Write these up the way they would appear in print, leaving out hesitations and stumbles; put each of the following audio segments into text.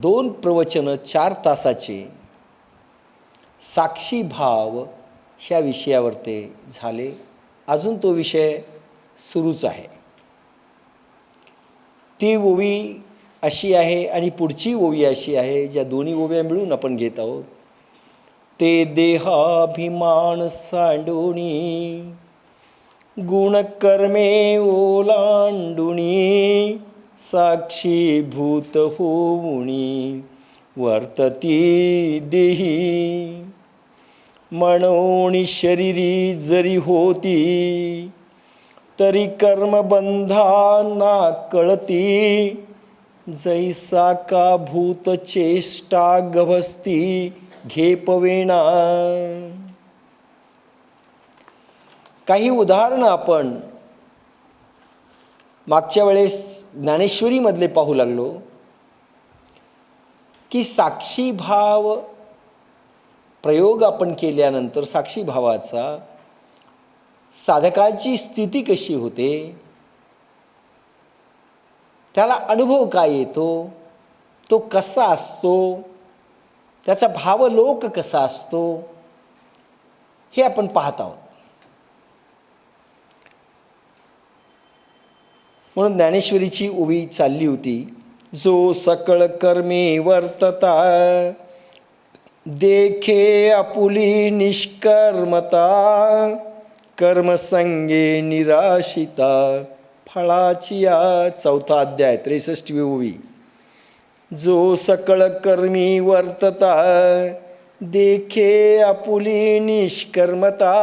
2 प्रवचनं 4 तासाचे साक्षी भाव ह्या विषयावर ते झाले. अजून तो विषय सुरूच आहे. ती ओवी अशी आहे आणि पुढची ओवी अशी आहे, ज्या दोन्ही ओव्या मिळून आपण घेत आहोत. ते देहाभिमान सांडुनी गुणकर्मे ओलांडुनी साक्षीभूत होऊनी वर्तती देही मनोनी शरीरी जरी होती तरी कर्मबंधा ना कळती जैसा का भूत चेष्टा गभस्ती घेपवेना. काही उदाहरणं आपण मागच्या वेळेस ज्ञानेश्वरीमधले पाहू लागलो की साक्षीभाव प्रयोग आपण केल्यानंतर साक्षीभावाचा साधकाची स्थिती कशी होते, त्याला अनुभव काय येतो, तो कसा असतो, त्याचा भावलोक कसा असतो, हे आपण पाहत आहोत. म्हणून ज्ञानेश्वरीची ओवी चालली होती. जो सकळ कर्मे वर्तता देखे आपुली निष्कर्मता कर्मसंगे निराशिता फळाची या. 4था अध्याय 63वी ओवी. जो सकळ कर्मी वर्तता देखे आपुली निष्कर्मता.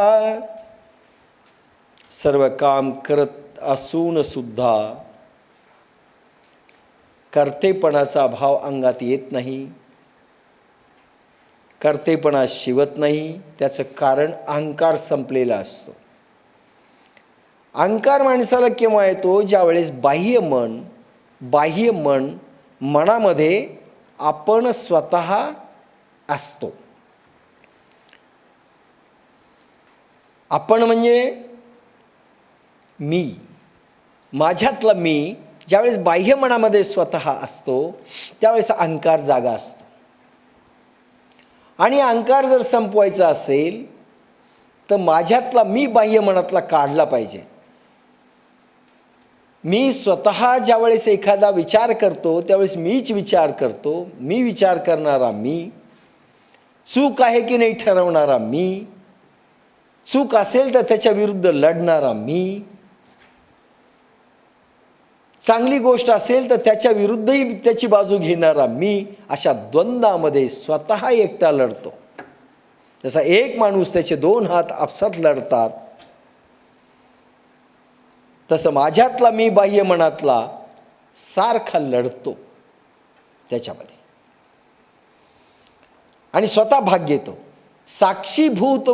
सर्व काम करत असून सुद्धा कर्तेपणाचा भाव अंगात येत नाही, कर्तेपणा शिवत नाही. त्याचं कारण अहंकार संपलेला असतो. अहंकार माणसाला केव्हा येतो, ज्यावेळेस बाह्य मन मनामध्ये आपण स्वतः असतो. आपण म्हणजे मी, माझ्यातला मी ज्यावेळेस बाह्य मनामध्ये स्वतः असतो त्यावेळेस अहंकार जागा असतो. आणि अहंकार जर संपवायचा असेल तर माझ्यातला मी बाह्य मनातला काढला पाहिजे. मी स्वतः ज्यावेळेस एखादा विचार करतो त्यावेळेस मीच विचार करतो, मी विचार करणारा मी, चूक आहे की नाही ठरवणारा मी, चूक असेल तर त्याच्या विरुद्ध लढणारा मी, चांगली गोष्ट असेल तर त्याच्या विरुद्धही त्याची बाजू घेणारा मी. अशा द्वंद्वामध्ये स्वतः एकटा लढतो. जसा एक माणूस त्याचे 2 हात आपसात लढतात, तसं माझ्यातला मी बाह्य मनातला सारखा लढतो त्याच्यामध्ये आणि स्वतः भाग घेतो. साक्षीभूत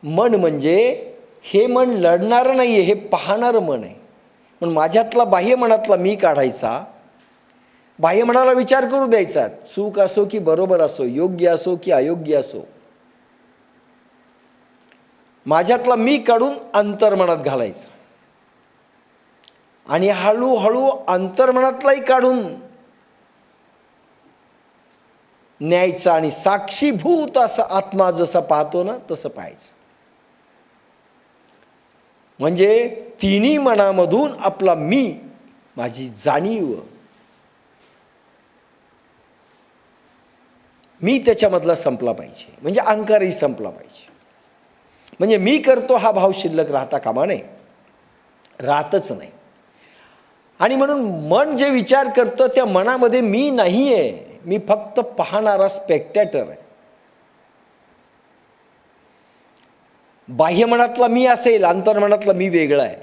मन म्हणजे हे मन लढणारं नाही आहे, हे पाहणारं मन आहे. पण माझ्यातला बाह्य मनातला मी काढायचा, बाह्य मनाला विचार करू द्यायचा, चूक असो की बरोबर असो, योग्य असो की अयोग्य असो. माझ्यातला मी काढून अंतर्मनात घालायचा आणि हळूहळू अंतर्मनातलाही काढून न्यायचा आणि साक्षीभूत असा आत्मा जसा पाहतो ना तसं पाहायचं. म्हणजे तिन्ही मनामधून आपला मी, माझी जाणीव, मी त्याच्यामधला संपला पाहिजे. म्हणजे अहंकारही संपला पाहिजे. म्हणजे मी करतो हा भाव शिल्लक राहता कामा नये, राहतच नाही. आणि म्हणून मन जे विचार करतं त्या मनामध्ये मी नाही आहे, मी फक्त पाहणारा स्पेक्टॅटर आहे. बाह्य मनातला मी असेल, अंतर्मनातला मी वेगळा आहे.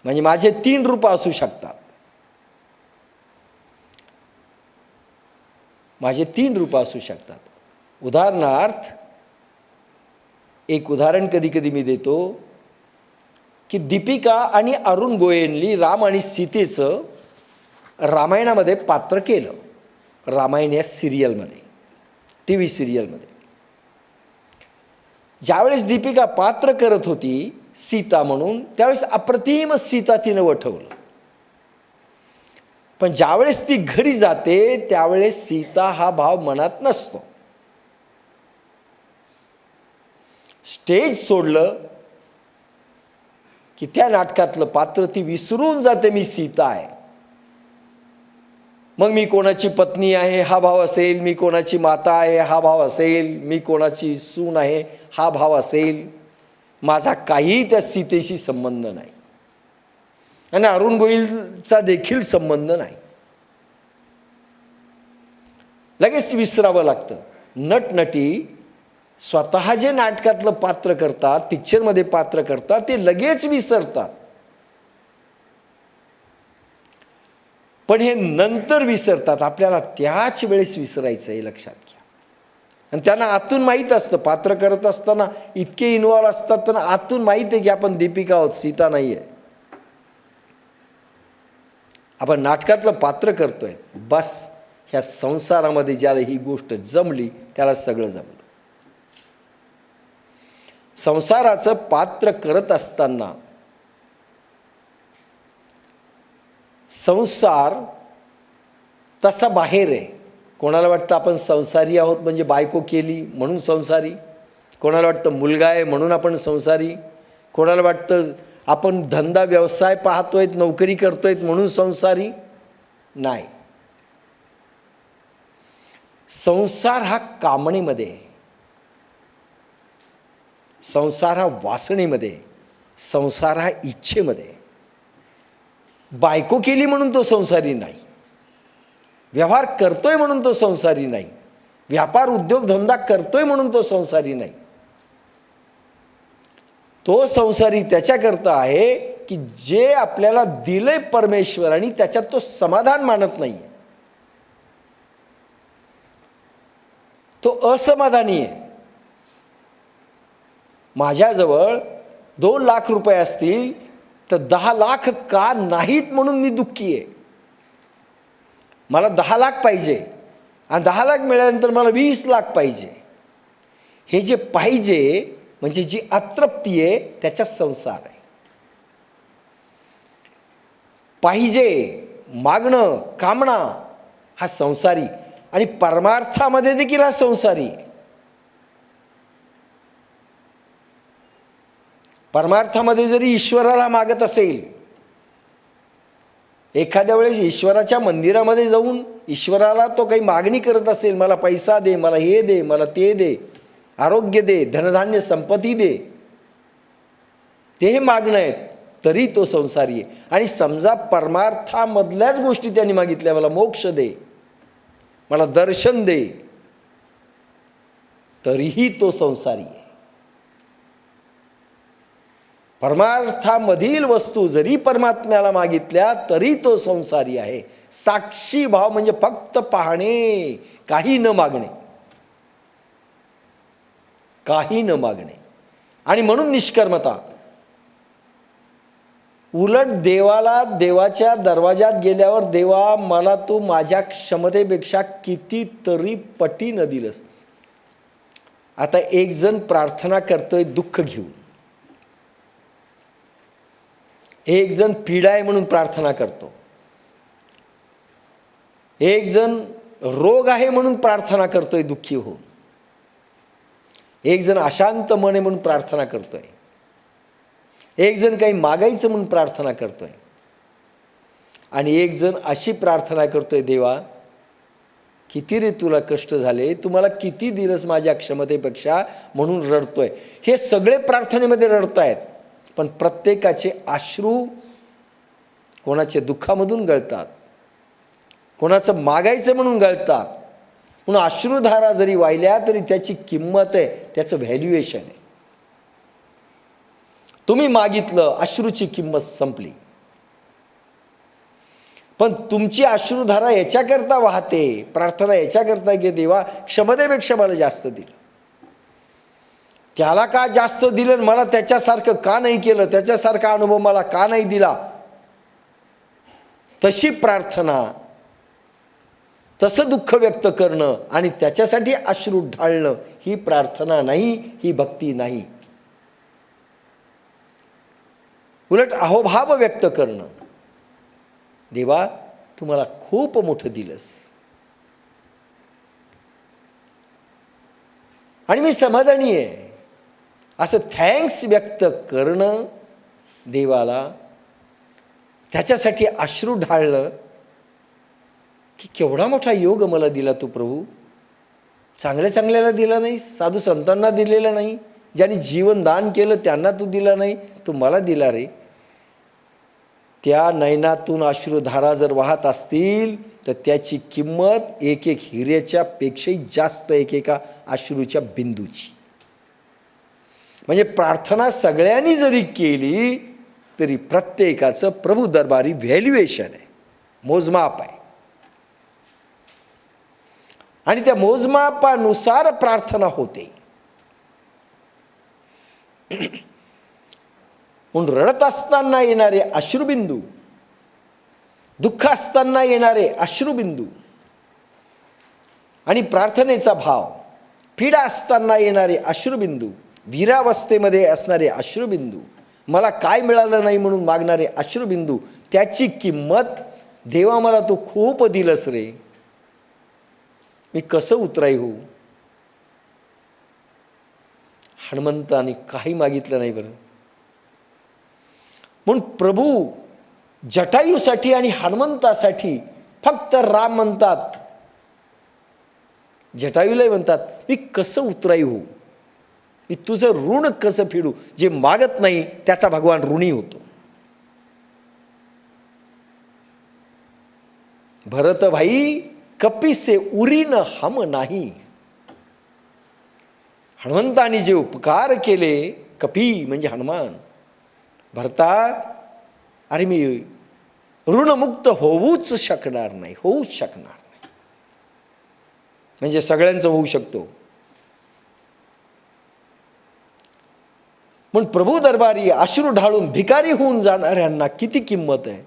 म्हणजे माझे 3 रूप असू शकतात. माझे 3 रूप असू शकतात. उदाहरणार्थ एक उदाहरण कधी कधी मी देतो की दीपिका आणि अरुण गोयननी राम आणि सीतेचं रामायणामध्ये पात्र केलं. रामायण या सिरियलमध्ये, TV सिरियलमध्ये. ज्यावेळेस दीपिका पात्र करत होती सीता म्हणून, त्यावेळेस अप्रतिम सीता तिनं वठवलं. पण ज्यावेळेस ती घरी जाते त्यावेळेस सीता हा भाव मनात नसतो. स्टेज सोडलं की त्या नाटकातलं पात्र ती विसरून जाते, मी सीता आहे. मग मी कोणाची पत्नी आहे हा भाव असेल, मी कोणाची माता आहे हा भाव असेल, मी कोणाची सून आहे हा भाव असेल. माझा काही त्या सीतेशी संबंध नाही आणि अरुण गोविलचा देखील संबंध नाही. लगेच विसरावं लागतं. नटनटी स्वतः जे नाटकातलं पात्र करतात, पिक्चरमध्ये पात्र करतात, ते लगेच विसरतात. पण हे नंतर विसरतात. आपल्याला त्याच वेळेस विसरायचं हे लक्षात घ्या. आणि त्यांना आतून माहीत असतं, पात्र करत असताना इतके इन्व्हॉल्व असतात, पण आतून माहीत आहे की आपण दीपिका आहोत, सीता नाही आहे. आपण नाटकातलं पात्र करतोय. बस ह्या संसारामध्ये ज्याला ही गोष्ट जमली त्याला सगळं जमलं. संसाराचं पात्र करत असताना संसार तसा बाहेर आहे. कोणाला वाटतं आपण संसारी आहोत म्हणजे बायको केली म्हणून संसारी, कोणाला वाटतं मुलगा आहे म्हणून आपण संसारी, कोणाला वाटतं आपण धंदा व्यवसाय पाहतोय, नोकरी करतोय म्हणून संसारी. नाही, संसार हा कामणीमध्ये, संसार हा वासनेमध्ये, संसार हा इच्छेमध्ये. बायको केली म्हणून तो संसारी नाही, व्यवहार करतोय म्हणून तो संसारी नाही, व्यापार उद्योगधंदा करतोय म्हणून तो संसारी नाही. तो संसारी त्याच्याकरता आहे की जे आपल्याला दिलंय परमेश्वर आणि त्याच्यात तो समाधान मानत नाही, तो असमाधानी आहे. माझ्याजवळ 2 लाख रुपये असतील तर 10 लाख का नाहीत म्हणून मी दुःखी आहे. मला 10 लाख पाहिजे आणि 10 लाख मिळाल्यानंतर मला 20 लाख पाहिजे. हे जे पाहिजे म्हणजे जी अतृप्ती आहे त्याच्यात संसार आहे. पाहिजे, मागणं, कामना हा संसारी आणि परमार्थामध्ये देखील हा संसारी आहे. परमार्थामध्ये जरी ईश्वराला मागत असेल, एखाद्या वेळेस ईश्वराच्या मंदिरामध्ये जाऊन ईश्वराला तो काही मागणी करत असेल, मला पैसा दे, मला हे दे, मला ते दे, आरोग्य दे, धनधान्य संपत्ती दे, ते मागणं आहेत, तरी तो संसारी आहे. आणि समजा परमार्थामधल्याच गोष्टी त्यांनी मागितल्या, मला मोक्ष दे, मला दर्शन दे, तरीही तो संसारी आहे. परमार्थामधील वस्तू जरी परमात्म्याला मागितल्या तरी तो संसारी आहे. साक्षी भाव म्हणजे फक्त पाहणे, काही न मागणे, काही न मागणे. आणि म्हणून निष्कर्मता. उलट देवाला, देवाच्या दरवाजात गेल्यावर, देवा मला तू माझ्या क्षमतेपेक्षा कितीतरी पटीनं दिलंस. आता एक जण प्रार्थना करतोय दुःख घेऊन, एक जण पीडा आहे म्हणून प्रार्थना करतो, एक जण रोग आहे म्हणून प्रार्थना करतोय दुःखी होऊन, एक जण अशांत मन आहे म्हणून प्रार्थना करतोय, एक जण काही मागायचं म्हणून प्रार्थना करतोय, आणि एक जण अशी प्रार्थना करतोय, देवा किती रे तुला कष्ट झाले, तुम्हाला किती दिलंस माझ्या क्षमतेपेक्षा म्हणून रडतोय. हे सगळे प्रार्थनेमध्ये रडतायत, पण प्रत्येकाचे अश्रू कोणाचे दुःखामधून गळतात, कोणाचं मागायचं म्हणून गळतात. म्हणून अश्रुधारा जरी वाहिल्या तरी त्याची किंमत आहे, त्याचं व्हॅल्युएशन आहे. तुम्ही मागितलं, अश्रूची किंमत संपली. पण तुमची अश्रुधारा याच्याकरता वाहते, प्रार्थना याच्याकरता की देवा क्षमतेपेक्षा मला जास्त दिलं, त्याला का जास्त दिलं, मला त्याच्यासारखं का नाही केलं, त्याच्यासारखा अनुभव मला का नाही दिला. तशी प्रार्थना, तसं दुःख व्यक्त करणं आणि त्याच्यासाठी अश्रू ढाळणं ही प्रार्थना नाही, ही भक्ती नाही. उलट अहोभाव व्यक्त करणं, देवा तू मला खूप मोठं दिलंस आणि मी समाधानी आहे, असं थँक्स व्यक्त करणं देवाला, त्याच्यासाठी अश्रू ढाळणं की केवढा मोठा योग मला दिला तू प्रभू. चांगल्या चांगल्याला दिला नाही, साधू संतांना दिलेला नाही, ज्यांनी जीवन दान केलं त्यांना तू दिला नाही, तू मला दिला रे. त्या नयनातून अश्रुधारा जर वाहत असतील तर त्याची किंमत एक एक हिऱ्याच्या पेक्षाही जास्त एकेका अश्रूच्या बिंदूची. म्हणजे प्रार्थना सगळ्यांनी जरी केली तरी प्रत्येकाचं प्रभू दरबारी व्हॅल्युएशन आहे, मोजमाप आहे. आणि त्या मोजमापानुसार प्रार्थना होते. म्हणून रडत असताना येणारे अश्रुबिंदू, दुःख असताना येणारे अश्रुबिंदू आणि प्रार्थनेचा भाव, पीडा असताना येणारे अश्रुबिंदू, वीरावस्थेमध्ये असणारे अश्रुबिंदू, मला काय मिळालं नाही म्हणून मागणारे अश्रुबिंदू, त्याची किंमत, देवा मला तू खूप दिलंस रे, मी कसं उतराई होऊ. हनुमंताने काही मागितलं नाही बरं. म्हणून प्रभू जटायूसाठी आणि हनुमंतासाठी फक्त राम म्हणतात, जटायूलाही म्हणतात मी कसं उतराई होऊ, मी तुझं ऋण कसं फेडू. जे मागत नाही त्याचा भगवान ऋणी होतो. भरत भाई कपीसे उरीन हम नाही. हनुमंतानी जे उपकार केले, कपी म्हणजे हनुमान, भरता अरे मी ऋणमुक्त होऊच शकणार नाही, होऊच शकणार नाही. म्हणजे सगळ्यांचं होऊ शकतो. म्हणून प्रभू दरबारी अश्रू ढाळून भिकारी होऊन जाणाऱ्यांना किती किंमत आहे.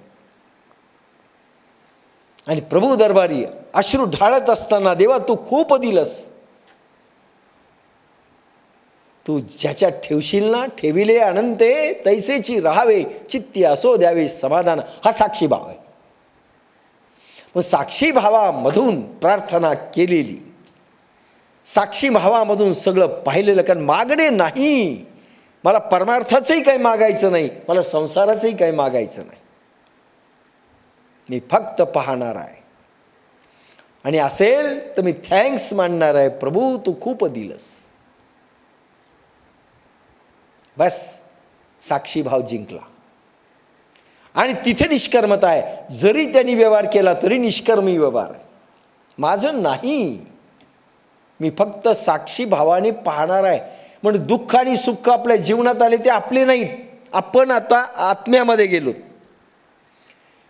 आणि प्रभू दरबारी अश्रू ढाळत असताना देवा तू खूप दिलंस, तू ज्याच्यात ठेवशील ना, ठेविले अनंते तैसेची राहावे, चित्ती असो द्यावे समाधान, हा साक्षी भाव आहे. मग साक्षी भावामधून प्रार्थना केलेली, साक्षी भावामधून सगळं पाहिलेलं. कारण मागणे नाही, मला परमार्थाचंही काही मागायचं नाही, मला संसाराचंही काही मागायचं नाही, मी फक्त पाहणार आहे. आणि असेल तर मी थँक्स मानणार आहे, प्रभू तू खूप दिलंस. बस साक्षी भाव जिंकला. आणि तिथे निष्कर्मता आहे. जरी त्यांनी व्यवहार केला तरी निष्कर्मी व्यवहार आहे, माझं नाही, मी फक्त साक्षी भावाने पाहणार आहे. म्हणजे दुःख आणि सुख आपल्या जीवनात आले ते आपले नाहीत. आपण आता आत्म्यामध्ये गेलो.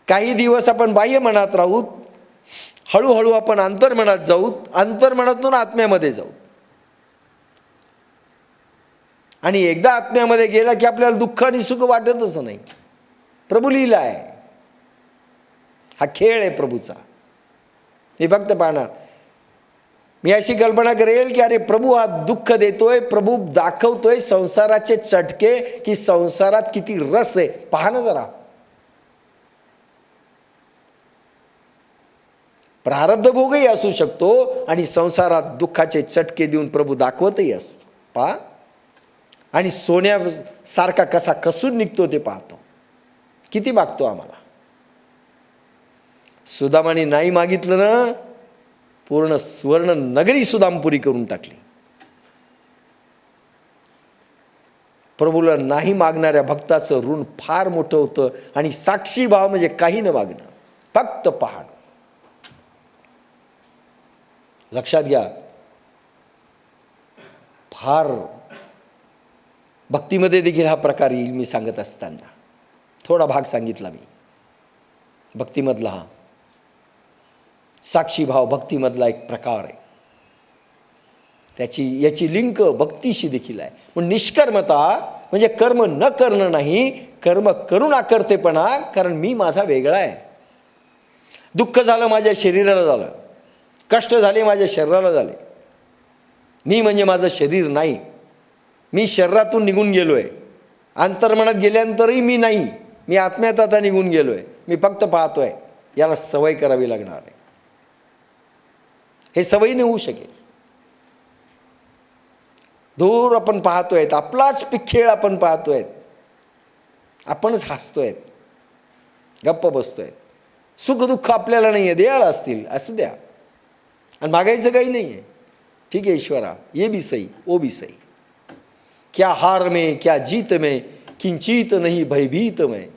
काही दिवस आपण बाह्य मनात राहू, हळूहळू आपण अंतर्मनात जाऊ, अंतर्मनातून आत्म्यामध्ये जाऊ. आणि एकदा आत्म्यामध्ये गेला की आपल्याला दुःख आणि सुख वाटतच नाही. प्रभू लीला आहे, हा खेळ आहे प्रभूचा. मी फक्त पाहणार. मी अशी कल्पना करेल की अरे प्रभू हा दुःख देतोय, प्रभू दाखवतोय संसाराचे चटके, की संसारात किती रस आहे, पहा ना जरा. प्रारब्ध भोगही असू शकतो आणि संसारात दुःखाचे चटके देऊन प्रभू दाखवतही असतो. पहा. आणि सोन्यासारखा कसा कसून निघतो ते पाहतो. किती मागतो आम्हाला. सुदामाने नाही मागितलं ना, पूर्ण सुवर्ण नगरी सुदामपुरी करून टाकली. प्रभूला नाही मागणाऱ्या भक्ताचं ऋण फार मोठं होतं. आणि साक्षी भाव म्हणजे काही न मागणं, फक्त पाहणं. लक्षात घ्या, फार भक्तीमध्ये देखील हा प्रकार येईल. मी सांगत असताना थोडा भाग सांगितला मी भक्तीमधला. हा साक्षी भाव भक्तीमधला एक प्रकार आहे. याची लिंक भक्तीशी देखील आहे. पण निष्कर्मता म्हणजे कर्म न करणं नाही, कर्म करून आकर्तेपणा. कारण मी माझा वेगळा आहे. दुःख झालं माझ्या शरीराला झालं, कष्ट झाले माझ्या शरीराला झाले, मी म्हणजे माझं शरीर नाही. मी शरीरातून निघून गेलो आहे. अंतर्मनात गेल्यानंतरही मी नाही, मी आत्म्यात आता निघून गेलो आहे. मी फक्त पाहतोय. याला सवय करावी लागणार आहे. हे सवयीने होऊ शकेल. दूर आपण पाहतोय, आपलाच खेळ आपण पाहतोय, आपणच हसतोय, गप्प बसतोय. सुख दुःख आपल्याला नाही आहे, देवाला असतील, असू द्या, आणि मागायचं काही नाही आहे. ठीक है ईश्वरा, ये भी सही वो भी सही, क्या हार में क्या जीत में किंचित नहीं भयभीत में,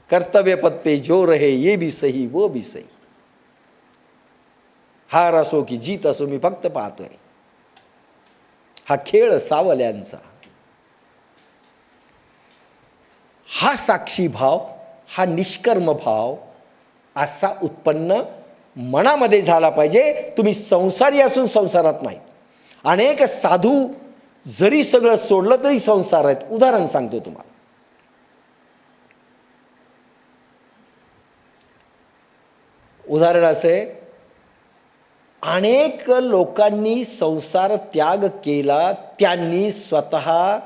कर्तव्य पथ पे जो रहे ये भी सही वो भी सही. हार असो की जीत असो, मी फक्त पाहतोय. हा खेळ सावल्यांचा. हा साक्षी भाव, हा निष्कर्म भाव असा उत्पन्न मनामध्ये झाला पाहिजे. तुम्ही संसारी असून संसारात नाहीत. अनेक साधू जरी सगळं सोडलं तरी संसार आहेत. उदाहरण सांगतो तुम्हाला. उदाहरण असे, अनेक लोकांनी संसार त्याग केला, त्यांनी स्वतः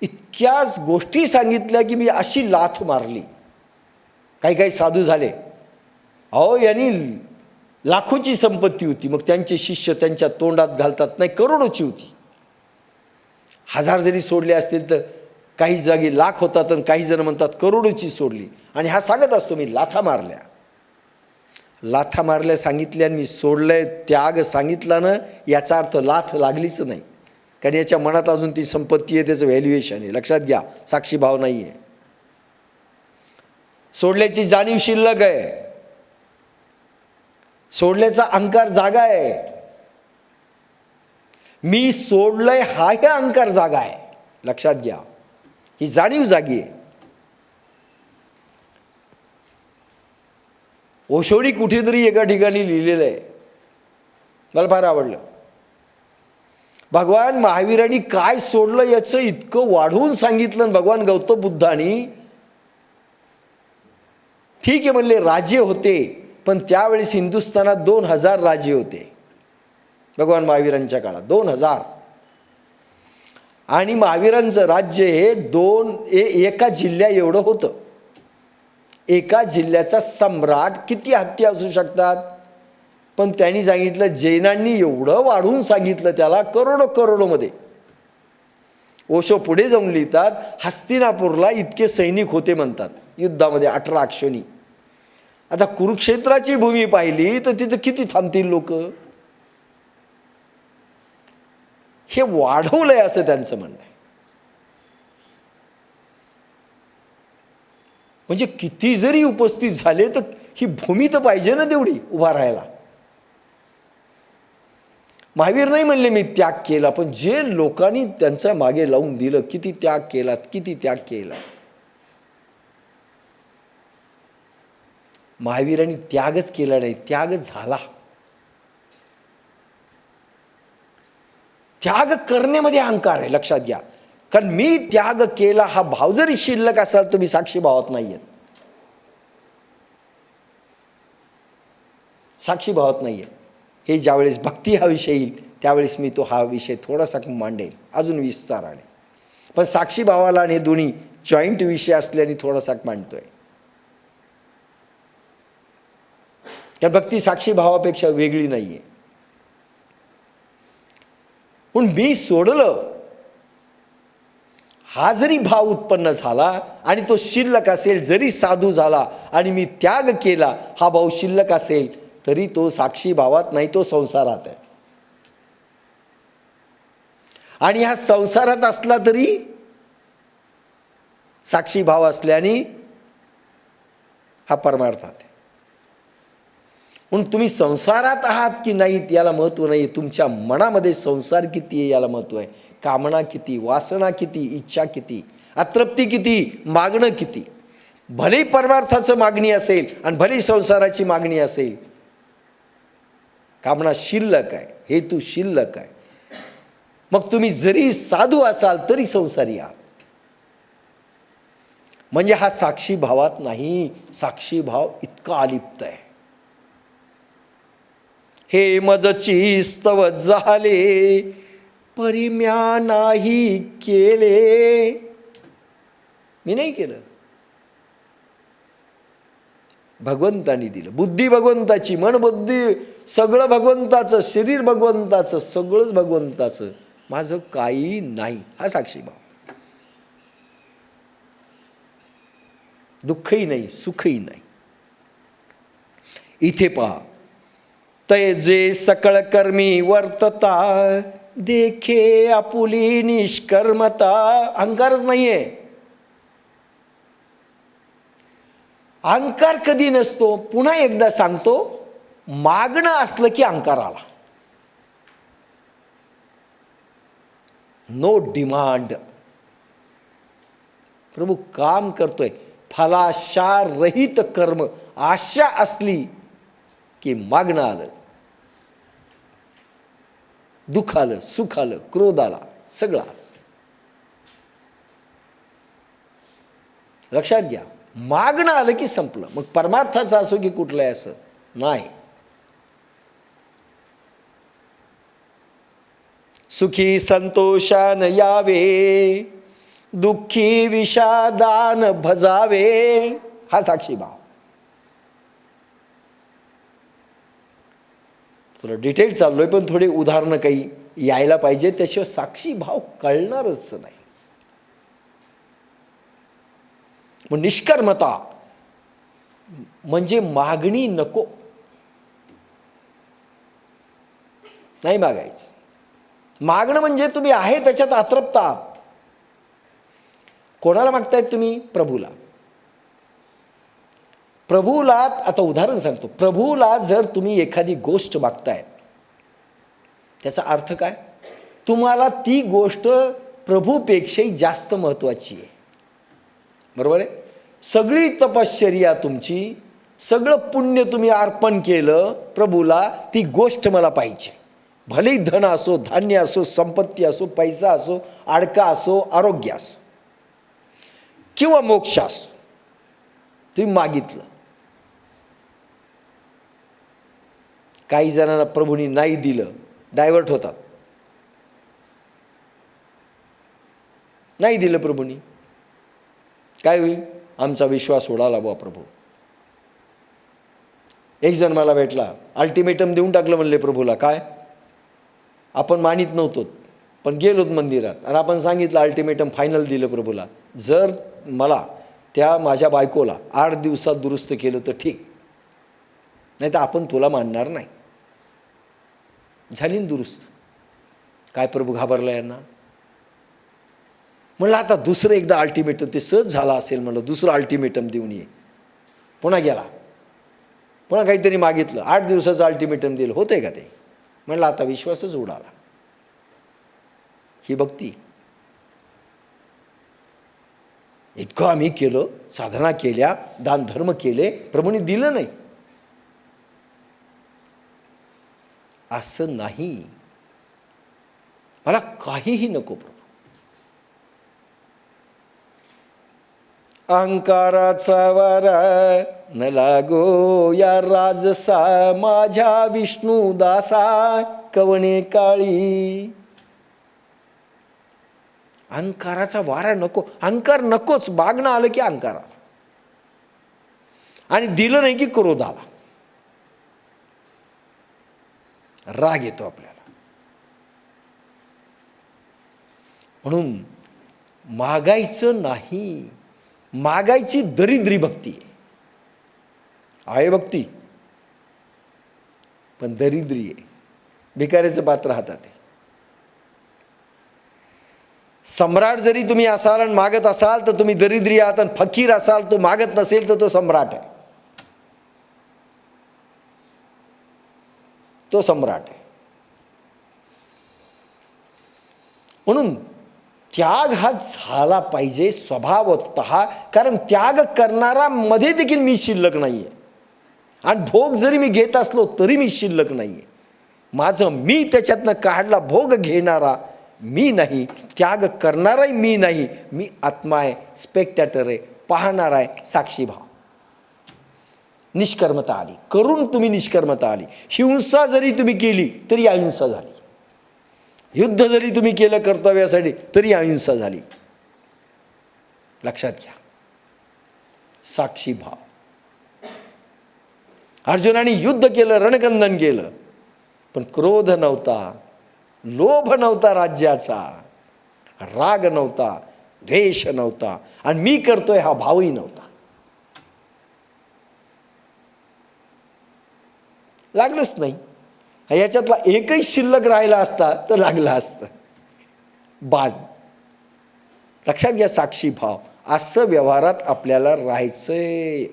इतक्याच गोष्टी सांगितल्या की मी अशी लाथ मारली. काही काही साधू झाले, अहो यांनी लाखोची संपत्ती होती, मग त्यांचे शिष्य त्यांच्या तोंडात घालतात, नाही करोडोची होती. 1000 जरी सोडले असतील तर काही जागी लाख होतात, आणि काही जण म्हणतात करोडोची सोडली. आणि हा सांगत असतो मी लाथा मारल्या. लाथा मारल्या सांगितल्या, मी सोडलंय, त्याग सांगितला ना, याचा अर्थ लाथ लागलीच नाही. कारण याच्या मनात अजून ती संपत्ती आहे, त्याचं व्हॅल्युएशन आहे. लक्षात घ्या, साक्षीभाव नाही आहे. सोडल्याची जाणीव शिल्लक आहे, सोडल्याचा अहंकार जागा आहे. मी सोडलंय हा हे अहंकार जागा आहे. लक्षात घ्या, ही जाणीव जागी आहे. ओशोनी कुठेतरी एका ठिकाणी लिहिलेलं आहे, मला फार आवडलं. भगवान महावीरांनी काय सोडलं याचं इतकं वाढवून सांगितलं. भगवान गौतम बुद्धांनी, ठीक आहे म्हणले, राज्य होते, पण त्यावेळेस हिंदुस्थानात 2000 राज्य होते. भगवान महावीरांच्या काळात 2000. आणि महावीरांचं राज्य हे एका जिल्ह्या एवढं होतं. एका जिल्ह्याचा सम्राट किती हत्या असू शकतात. पण त्यांनी सांगितलं, जैनांनी एवढं वाढवून सांगितलं त्याला, करोडोमध्ये. ओशो पुढे जाऊन लिहितात, हस्तिनापूरला इतके सैनिक होते म्हणतात युद्धामध्ये, 18 अक्षोनी. आता कुरुक्षेत्राची भूमी पाहिली तर तिथं किती थांबतील लोक. हे वाढवलंय असं त्यांचं म्हणणं आहे. म्हणजे किती जरी उपस्थित झाले तर ही भूमी तर पाहिजे ना तेवढी उभा राहायला. महावीर नाही म्हणले मी त्याग केला, पण जे लोकांनी त्यांच्या मागे लावून दिलं, किती त्याग केला, किती त्याग केला. महावीरांनी त्यागच केला नाही, त्याग झाला. त्याग करण्यामध्ये अहंकार आहे, लक्षात घ्या. कारण मी त्याग केला हा भाव जरी शिल्लक असाल, तुम्ही साक्षी भावात नाही आहेत. साक्षी भावात नाही आहे. हे ज्यावेळेस भक्ती हा विषय येईल त्यावेळेस मी हा विषय थोडासा मांडेल अजून विस्ताराने. पण साक्षी भावाला आणि दोन्ही जॉईंट विषय असल्याने थोडासा मांडतोय. कारण भक्ती साक्षी भावापेक्षा वेगळी नाही आहे. पण मी सोडलं हा जरी भाव उत्पन्न झाला आणि तो शिल्लक असेल, जरी साधू झाला आणि मी त्याग केला हा भाव शिल्लक असेल, तरी तो साक्षी भावात नाही, तो संसारात आहे. आणि हा संसारात असला तरी साक्षी भाव असल्याने हा परमार्थात आहे. म्हणून तुम्ही संसारात आहात की नाहीत याला महत्त्व नाही. तुमच्या मनामध्ये संसार किती आहे याला महत्त्व आहे. कामना किती, वासना किती, इच्छा किती, अतृप्ती किती, मागणं किती. भले परमार्थाचं मागणी असेल आणि भले संसाराची मागणी असेल, कामना शिल्लक आहे, हेतू शिल्लक आहे. मग तुम्ही जरी साधू असाल तरी संसारी आहात. म्हणजे हा साक्षी भावात नाही. साक्षी भाव इतका अलिप्त आहे. हे मजची स्तव झाले परिम्या नाही केले. मी नाही केलं. भगवंतानी दिलं. बुद्धी भगवंताची, मन बुद्धी सगळं भगवंताचं, शरीर भगवंताचं, सगळंच भगवंताचं, माझं काही नाही हा साक्षीभाव. दुःखही नाही, सुखही नाही. इथे पहा, तैजे सकळ कर्मी वर्तता, देखे आपुली निष्कर्मता. अहंकारच नाहीये. अहंकार कधी नसतो. पुन्हा एकदा सांगतो, मागणं असलं की अहंकार आला. No demand. प्रभू काम करतोय, फलाशा रहित कर्म. आशा असली की मागणं आलं, दुःख आलं, सुख आलं, क्रोध आला, सगळं आलं. लक्षात घ्या, मागणं आलं की संपलं. मग परमार्थाचं असो की कुठलंही असं नाही. सुखी संतोषान यावे, दुःखी विषादान भजावे हा साक्षीभाव. तुला डिटेल चाललोय, पण थोडी उदाहरणं काही यायला पाहिजे, त्याशिवाय साक्षीभाव कळणारच नाही. मग निष्कर्मता म्हणजे मागणी नको, नाही मागायचं. मागणं म्हणजे तुम्ही आहे त्याच्यात अतृप्त आहात. कोणाला मागतायत तुम्ही? प्रभूला. प्रभूला, आता उदाहरण सांगतो, प्रभूला जर तुम्ही एखादी गोष्ट मागतायत, त्याचा अर्थ काय? तुम्हाला ती गोष्ट प्रभूपेक्षाही जास्त महत्त्वाची आहे. बरोबर आहे? सगळी तपश्चर्या तुमची, सगळं पुण्य तुम्ही अर्पण केलं प्रभूला, ती गोष्ट मला पाहिजे. भलेही धन असो, धान्य असो, संपत्ती असो, पैसा असो, अडका असो, आरोग्य असो किंवा मोक्ष असो, तुम्ही मागितलं. काही जणांना प्रभूंनी नाही दिलं, डायव्हर्ट होतात. नाही दिलं प्रभूंनी, काय होईल? आमचा विश्वास उडाला बुवा प्रभू. एक जण मला भेटला, अल्टिमेटम देऊन टाकलं म्हणले प्रभूला. काय? आपण मानित नव्हतो, पण गेलोत मंदिरात आणि आपण सांगितलं अल्टिमेटम फायनल दिलं प्रभूला, जर मला त्या माझ्या बायकोला 8 दिवसात दुरुस्त केलं तर ठीक, नाही तर आपण तुला मानणार नाही. झाली दुरुस्त. काय प्रभू घाबरला यांना? म्हणलं आता दुसरं एकदा अल्टिमेटम, ते सहज झाला असेल म्हणलं, दुसरं अल्टिमेटम देऊन ये. पुन्हा गेला, पुन्हा काहीतरी मागितलं, 8 दिवसाचं अल्टिमेटम दिलं. होतंय का ते? म्हणलं आता विश्वासच उडाला. ही भक्ती. इतकं आम्ही केलं, साधना केल्या, दानधर्म केले, प्रभूंनी दिलं नाही, असं नाही. मला काहीही नको प्रभू. अहंकाराचा वारा न लागो या राजसा, माझ्या विष्णू दासा कवणे काळी. अहंकाराचा वारा नको, अहंकार नकोच. मागणं आलं की अहंकार आला, आणि दिलं नाही की क्रोध आला, राग येतो आपल्याला. म्हणून मागायचं नाही. मागायची दरिद्री भक्ती आहे भक्ती, पण दरिद्री आहे. भिकाऱ्याचं पात्र हातात आहे. सम्राट जरी तुम्ही असाल आणि मागत असाल तर तुम्ही दरिद्री आहात, आणि फकीर असाल तो मागत नसेल तर तो सम्राट आहे. तो सम्राट आहे. म्हणून त्याग हा झाला पाहिजे स्वभावतः, कारण त्याग करणारा मध्ये देखील मी शिल्लक नाहीये, आणि भोग जरी मी घेत असलो तरी मी शिल्लक नाहीये. माझं मी त्याच्यातनं काढला, भोग घेणारा मी नाही, त्याग करणाराही मी नाही. मी आत्मा आहे, स्पेक्टॅटर आहे, पाहणार आहे, साक्षीभाव. निष्कर्मता आली. करून तुम्ही निष्कर्मता आली. हिंसा जरी तुम्ही केली तरी अहिंसा झाली. युद्ध जरी तुम्ही केलं कर्तव्यासाठी तरी अहिंसा झाली. लक्षात घ्या, साक्षीभाव. अर्जुनाने युद्ध केलं, रणकंदन केलं, पण क्रोध नव्हता, लोभ नव्हता राज्याचा, राग नव्हता, द्वेष नव्हता, आणि मी करतोय हा भावही नव्हता. लागलंच नाही. याच्यातला एकही शिल्लक राहिला असता तर लागला असतं. बाद. लक्षात घ्या, साक्षी भाव. असं व्यवहारात आपल्याला राहायचंय.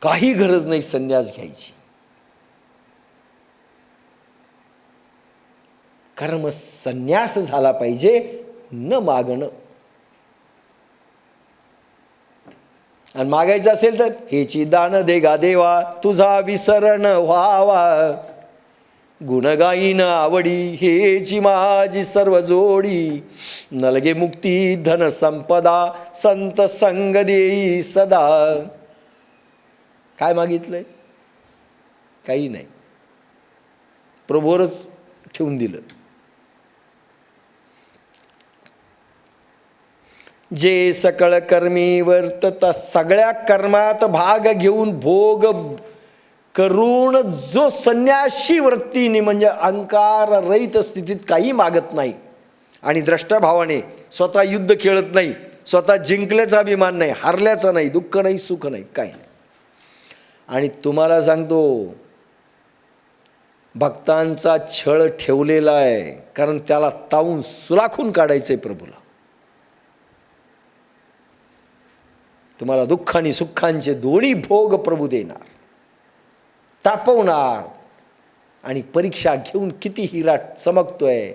काही गरज नाही संन्यास घ्यायची, कारण मग संन्यास झाला पाहिजे न मागणं. आणि मागायचं असेल तर हेची दान दे गा देवा, तुझा विसरण व्हावा, गुणगाईन आवडी हेची माझी सर्व जोडी, नलगे मुक्ती धन संपदा, संत संग देई सदा. काय मागितलंय? काही नाही, प्रभूवरच ठेवून दिलं. जे सकळ कर्मी वर्तता, सगळ्या कर्मात भाग घेऊन भोग करून जो संन्याशी वृत्तीने म्हणजे अहंकार रहित स्थितीत काही मागत नाही आणि द्रष्टाभावाने स्वतः युद्ध खेळत नाही, स्वतः जिंकल्याचा अभिमान नाही, हारल्याचा नाही, दुःख नाही, सुख नाही, काही नाही. आणि तुम्हाला सांगतो, भक्तांचा छळ ठेवलेला आहे, कारण त्याला तावून सुलाखून काढायचंय प्रभूला. तुम्हाला दुःख आणि सुखांचे दोन्ही भोग प्रभू देणार, तापवणार, आणि परीक्षा घेऊन किती हिरा चमकतोय,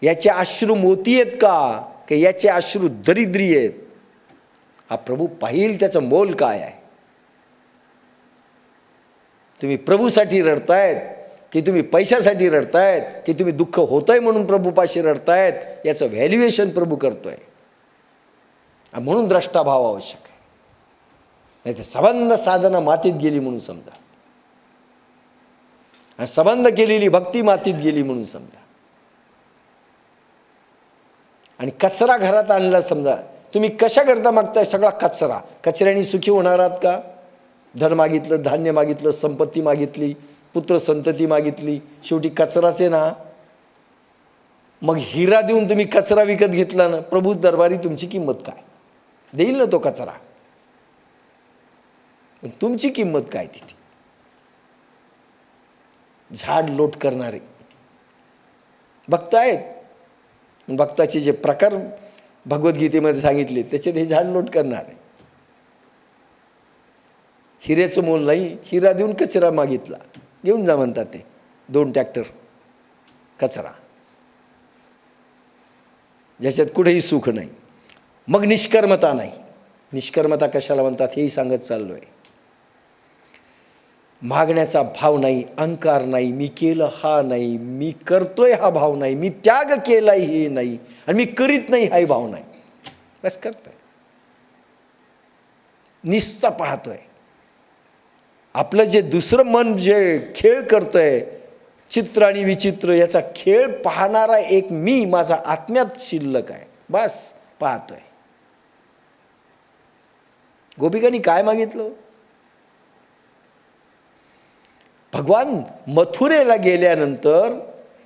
याचे अश्रू मोती आहेत का, की याचे अश्रू दरिद्री आहेत, हा प्रभू पाहिल. त्याचं मोल काय आहे. तुम्ही प्रभूसाठी रडतायत की तुम्ही पैशासाठी रडतायत, की तुम्ही दुःख होतंय म्हणून प्रभूपाशी रडतायत, याचं व्हॅल्युएशन प्रभू करतोय. म्हणून द्रष्टाभाव आवश्यक आहे, नाही तर संबंध साधना मातीत गेली म्हणून समजा, आणि संबंध केलेली भक्ती मातीत गेली म्हणून समजा. आणि कचरा घरात आणला समजा, तुम्ही कशा करता मागताय? सगळा कचरा. कचऱ्याने सुखी होणार आहात का? धन मागितलं, धान्य मागितलं, संपत्ती मागितली, पुत्र संतती मागितली, शेवटी कचराच आहे ना. मग हिरा देऊन तुम्ही कचरा विकत घेतला ना, प्रभू दरबारी तुमची किंमत काय? देईल ना तो कचरा, पण तुमची किंमत काय तिथे? झाड लोट करणारे भक्त आहेत, भक्ताचे जे प्रकार भगवद्गीतेमध्ये सांगितले त्याच्यात हे झाड लोट करणारे. हिऱ्याचं मोल नाही, हिरा देऊन कचरा मागितला, घेऊन जा म्हणतात ते 2 ट्रॅक्टर कचरा, ज्याच्यात कुठेही सुख नाही. मग निष्कर्मता नाही. निष्कर्मता कशाला म्हणतात हेही सांगत चाललोय. मागण्याचा भाव नाही, अहंकार नाही, मी केलं हा नाही, मी करतोय हा भाव नाही, मी त्याग केलाय हे नाही, आणि मी करीत नाही हाही भाव नाही. बस करतोय, निस्ता पाहतोय. आपलं जे दुसरं मन जे खेळ करतोय, चित्र आणि विचित्र, याचा खेळ पाहणारा एक मी माझा आत्म्यात शिल्लक आहे, बस पाहतोय. गोपिकांनी काय मागितलं? भगवान मथुरेला गेल्यानंतर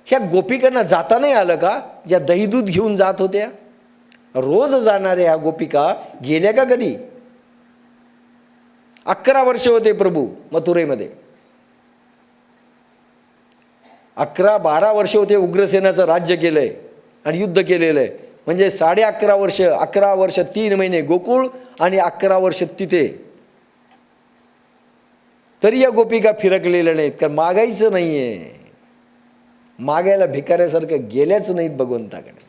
ह्या गोपिकांना जाता नाही आलं का? ज्या दही दूध घेऊन जात होत्या, रोज जाणाऱ्या ह्या गोपिका गेल्या का कधी? 11 वर्ष होते प्रभू मथुरेमध्ये. 11-12 वर्ष होते, उग्रसेनाचं राज्य केलंय आणि युद्ध केलेलं आहे. म्हणजे 11.5 वर्ष, 11 वर्ष 3 महिने गोकुळ आणि 11 वर्ष तिथे. तरी या गोपिका फिरकलेल्या नाहीत, कारण मागायचं नाहीये. मागायला भिकाऱ्यासारखं गेल्याच नाहीत भगवंताकडे.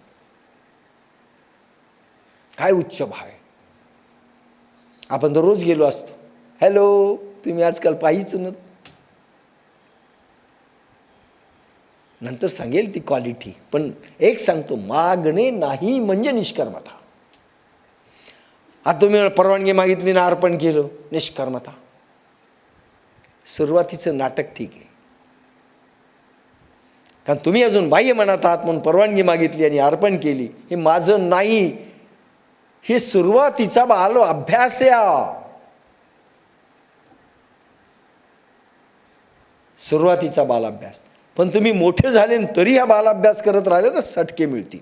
काय उच्च भाव आहे. आपण दररोज गेलो असतो, हॅलो तुम्ही आजकाल पाहिच ना. नंतर सांगेल ती क्वालिटी, पण एक सांगतो, मागणे नाही म्हणजे निष्कर्मता. आता तुम्ही परवानगी मागितली ना, अर्पण केलं, निष्कर्मता. सुरुवातीचं नाटक ठीक आहे, कारण तुम्ही अजून बाह्य मनात आहात म्हणून परवानगी मागितली आणि अर्पण केली, हे माझं नाही, हे सुरुवातीचा बालो अभ्यास या. सुरुवातीचा बालाभ्यास. पण तुम्ही मोठे झाले तरी हा बालाभ्यास करत राहिले तर सटके मिळतील.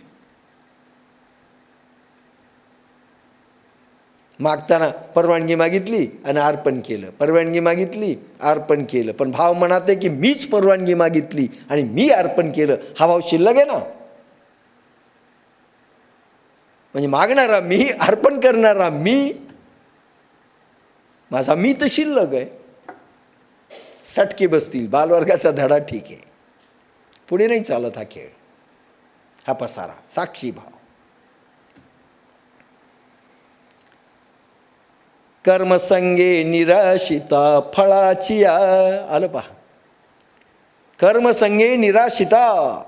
मागताना परवानगी मागितली आणि अर्पण केलं, परवानगी मागितली अर्पण केलं, पण भाव म्हणत आहे की मीच परवानगी मागितली आणि मी अर्पण केलं, हा भाव शिल्लक आहे ना. म्हणजे मागणारा मी, अर्पण करणारा मी, माझा मी तर शिल्लक आहे. सटके बसतील. बालवर्गाचा धडा ठीक आहे, पुढे नाही चालत हा खेळ, हा पसारा. साक्षी भाव. कर्मसंगे निराशिता फळाची आलं पहा. कर्मसंगे निराशिता.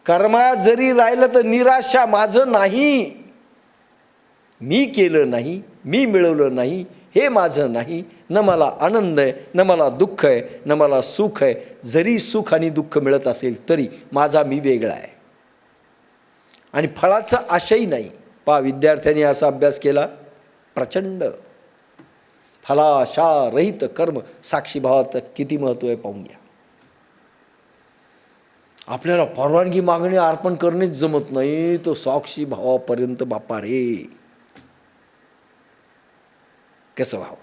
कर्मात जरी राहिलं तर निराशा. माझं नाही, मी केलं नाही, मी मिळवलं नाही, हे माझं नाही. न मला आनंद आहे, न मला दुःख आहे, न मला सुख आहे. जरी सुख आणि दुःख मिळत असेल तरी माझा मी वेगळा आहे. आणि फळाचा आशय नाही. पहा, विद्यार्थ्यांनी असा अभ्यास केला प्रचंड. फलाशा रहित कर्म. साक्षीभावाचं किती महत्त्व आहे पाहून घ्या. आपल्याला परवानगी मागणे, अर्पण करणेच जमत नाही, तो साक्षी भावापर्यंत बापा रे कसं व्हावं.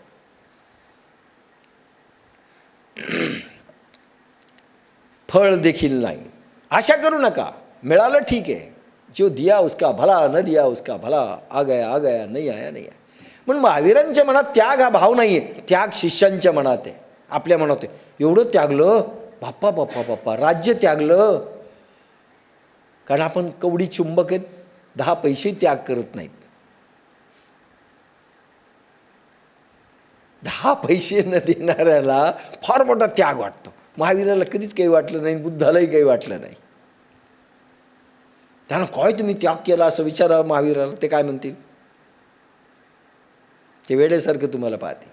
फळ देखील नाही. आशा करू नका. मिळालं ठीक आहे, जो दिया उसका भला, न दिया उसका भला, आ गया नाही आया नाही आया. म्हणून महावीरांच्या मनात त्याग हा भाव नाही आहे. त्याग शिष्यांच्या मनात आहे, आपल्या मनात आहे. एवढं त्यागलं बाप्पा बाप्पा बाप्पा. राज्य त्यागलं कारण आपण कवडी चुंबक आहेत, 10 पैसे त्याग करत नाहीत. 10 पैसे न देणाऱ्याला फार मोठा त्याग वाटतो. महावीराला कधीच काही वाटलं नाही, बुद्धालाही काही वाटलं नाही. त्यानं काय तुम्ही त्याग केला असं विचारा महावीराला, ते काय म्हणतील? ते वेडेसारखं तुम्हाला पाहतील.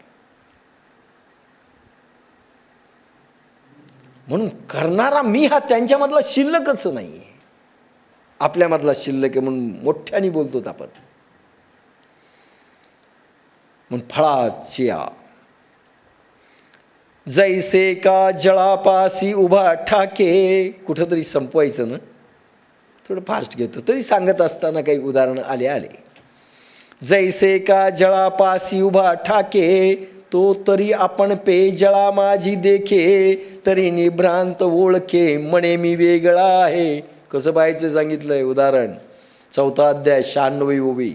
म्हणून करणारा मी हा त्यांच्यामधला शिल्लकच नाही आहे, आपल्यामधला शिल्लक आहे. म्हणून मोठ्याने बोलतो आपण. म्हणून फळाची जैसे का जळापासी उभा ठाके. कुठंतरी संपवायचं ना, थोडं फास्ट घेतो तरी सांगत असताना काही उदाहरणं आले. जैसे का जळापासी उभा ठाके, तो तरी आपण पे जळा माझी देखे, तरी निभ्रांत ओळखे म्हणे मी वेगळा आहे. कसं पाहायचं सांगितलंय उदाहरण. 4 अध्याय 96 ओवी.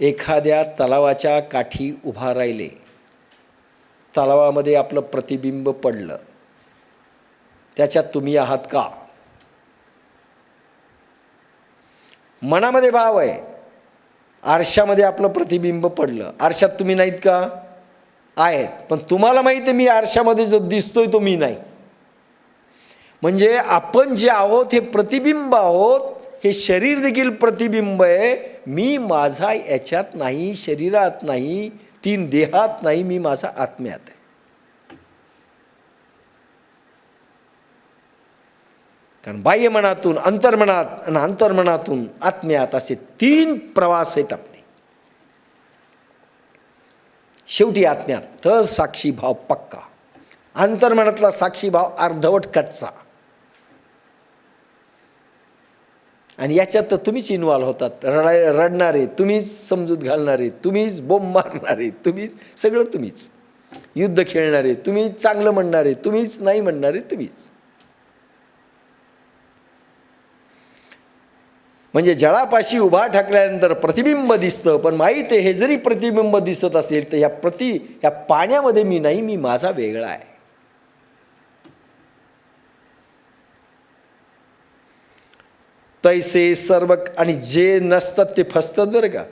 एखाद्या तलावाच्या काठी उभा राहिले, तलावामध्ये आपलं प्रतिबिंब पडलं, त्याच्यात तुम्ही आहात का? मनामध्ये भाव आहे. आरशामध्ये आपलं प्रतिबिंब पडलं, आरशात तुम्ही नाहीत का? आहेत. पण तुम्हाला माहिती आहे मी आरशामध्ये जो दिसतोय तो मी नाही. म्हणजे आपण जे आहोत हे प्रतिबिंब आहोत. हे शरीर देखील प्रतिबिंब आहे. मी माझा याच्यात नाही, शरीरात नाही, 3 देहात नाही, मी माझा आत्म्यात आहे. कारण बाह्य मनातून अंतर्मनात आणि अंतर्मनातून आत्म्यात असे 3 प्रवास आहेत आपले. शेवटी आत्म्यात तर साक्षी भाव पक्का, अंतर्मनातला साक्षी भाव अर्धवट कच्चा. आणि याच्यात तर तुम्हीच इन्व्हॉल्व होतात. रडणारे तुम्हीच, समजूत घालणारे तुम्हीच, बोंब मारणारे तुम्हीच, सगळं तुम्हीच. युद्ध खेळणारे तुम्हीच, चांगलं म्हणणारे तुम्हीच, नाही म्हणणारे तुम्हीच. म्हणजे जळापाशी उभा ठाकल्यानंतर प्रतिबिंब दिसतं, पण माहीत आहे हे जरी प्रतिबिंब दिसत असेल तर ह्या पाण्यामध्ये मी नाही, मी माझा वेगळा आहे. तैसे सर्व. आणि जे नसतात ते फसतात बरं का.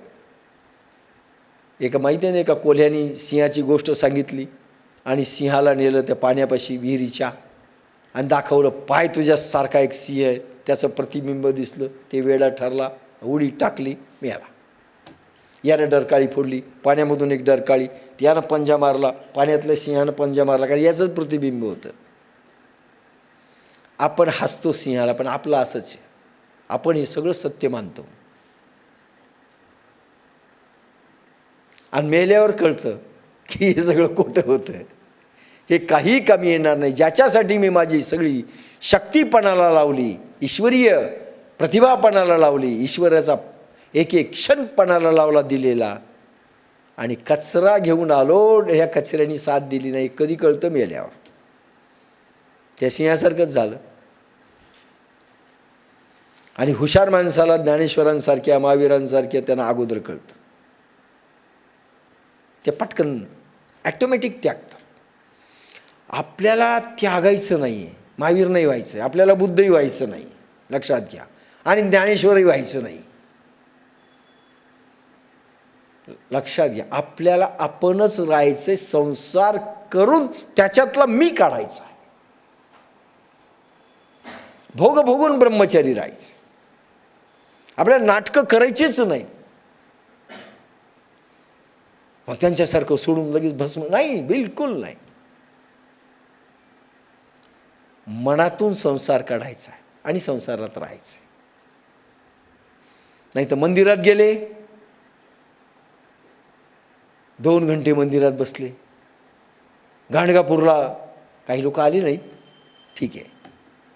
एका माहिती आहे ना, एका कोल्ह्यानी सिंहाची गोष्ट सांगितली आणि सिंहाला नेलं त्या पाण्यापाशी विहिरीच्या आणि दाखवलं, पाय तुझ्यासारखा एक सिंह आहे, त्याचं प्रतिबिंब दिसलं, ते वेडा ठरला, उडी टाकली, मिळाला. यानं डरकाळी फोडली, पाण्यामधून एक डरकाळी, त्यानं पंजा मारला, पाण्यातल्या सिंहानं पंजा मारला, कारण याचंच प्रतिबिंब होतं. आपण हसतो सिंहाला, पण आपलं असंच आहे. आपण हे सगळं सत्य मानतो आणि मेल्यावर कळतं की हे सगळं खोटं होतं. हे काही कमी येणार नाही. ज्याच्यासाठी मी माझी सगळी शक्तीपणाला लावली, ईश्वरीय प्रतिभापणाला लावली, ईश्वराचा एक एक क्षणपणाला लावला दिलेला, आणि कचरा घेऊन आलो, ह्या कचऱ्याने साथ दिली नाही. कधी कळतं मेल्यावर. त्या सिंहासारखंच झालं. आणि हुशार माणसाला ज्ञानेश्वरांसारख्या महावीरांसारख्या त्यांना अगोदर कळतं. ते पटकन ॲटोमॅटिक त्यागतात. आपल्याला त्यागायचं नाही आहे, महावीर नाही व्हायचं, आपल्याला बुद्धही व्हायचं नाही, लक्षात घ्या. आणि ज्ञानेश्वरही व्हायचं नाही, लक्षात घ्या. आपल्याला आपणच राहायचं, संसार करून त्याच्यातला मी काढायचा, भोग भोगून ब्रह्मचारी राहायचं. आपल्याला नाटकं करायचीच नाही. त्यांच्यासारखं सोडून लगेच भस्म नाही, बिलकुल नाही. मनातून संसार काढायचा आहे आणि संसारात राहायचं. नाही तर मंदिरात गेले, 2 घंटे मंदिरात बसले. गाणगापूरला काही लोक आले नाहीत, ठीक आहे.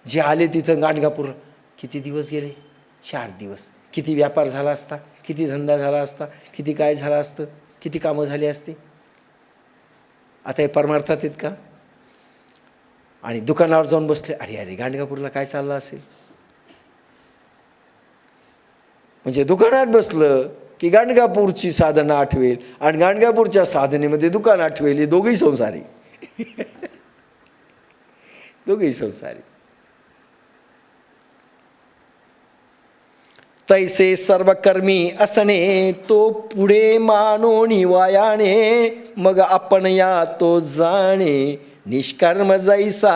जे आले तिथं गाणगापूरला किती दिवस गेले? 4 दिवस. किती व्यापार झाला असता, किती धंदा झाला असता, किती काय झालं असतं, किती कामं झाली असते. आता हे परमार्थात आहेत का? आणि दुकानावर जाऊन बसले, अरे अरे गाणगापूरला काय चाललं असेल. म्हणजे दुकानात बसलं की गाणगापूरची साधना आठवेल आणि गाणगापूरच्या साधनेमध्ये दुकान आठवेल. हे दोघेही संसारी. दोघेही संसारी. तैसे सर्व कर्मी असणे, तो पुढे मानोनी वायाणे, मग आपण या तो जाणे, निष्कर्म जैसा.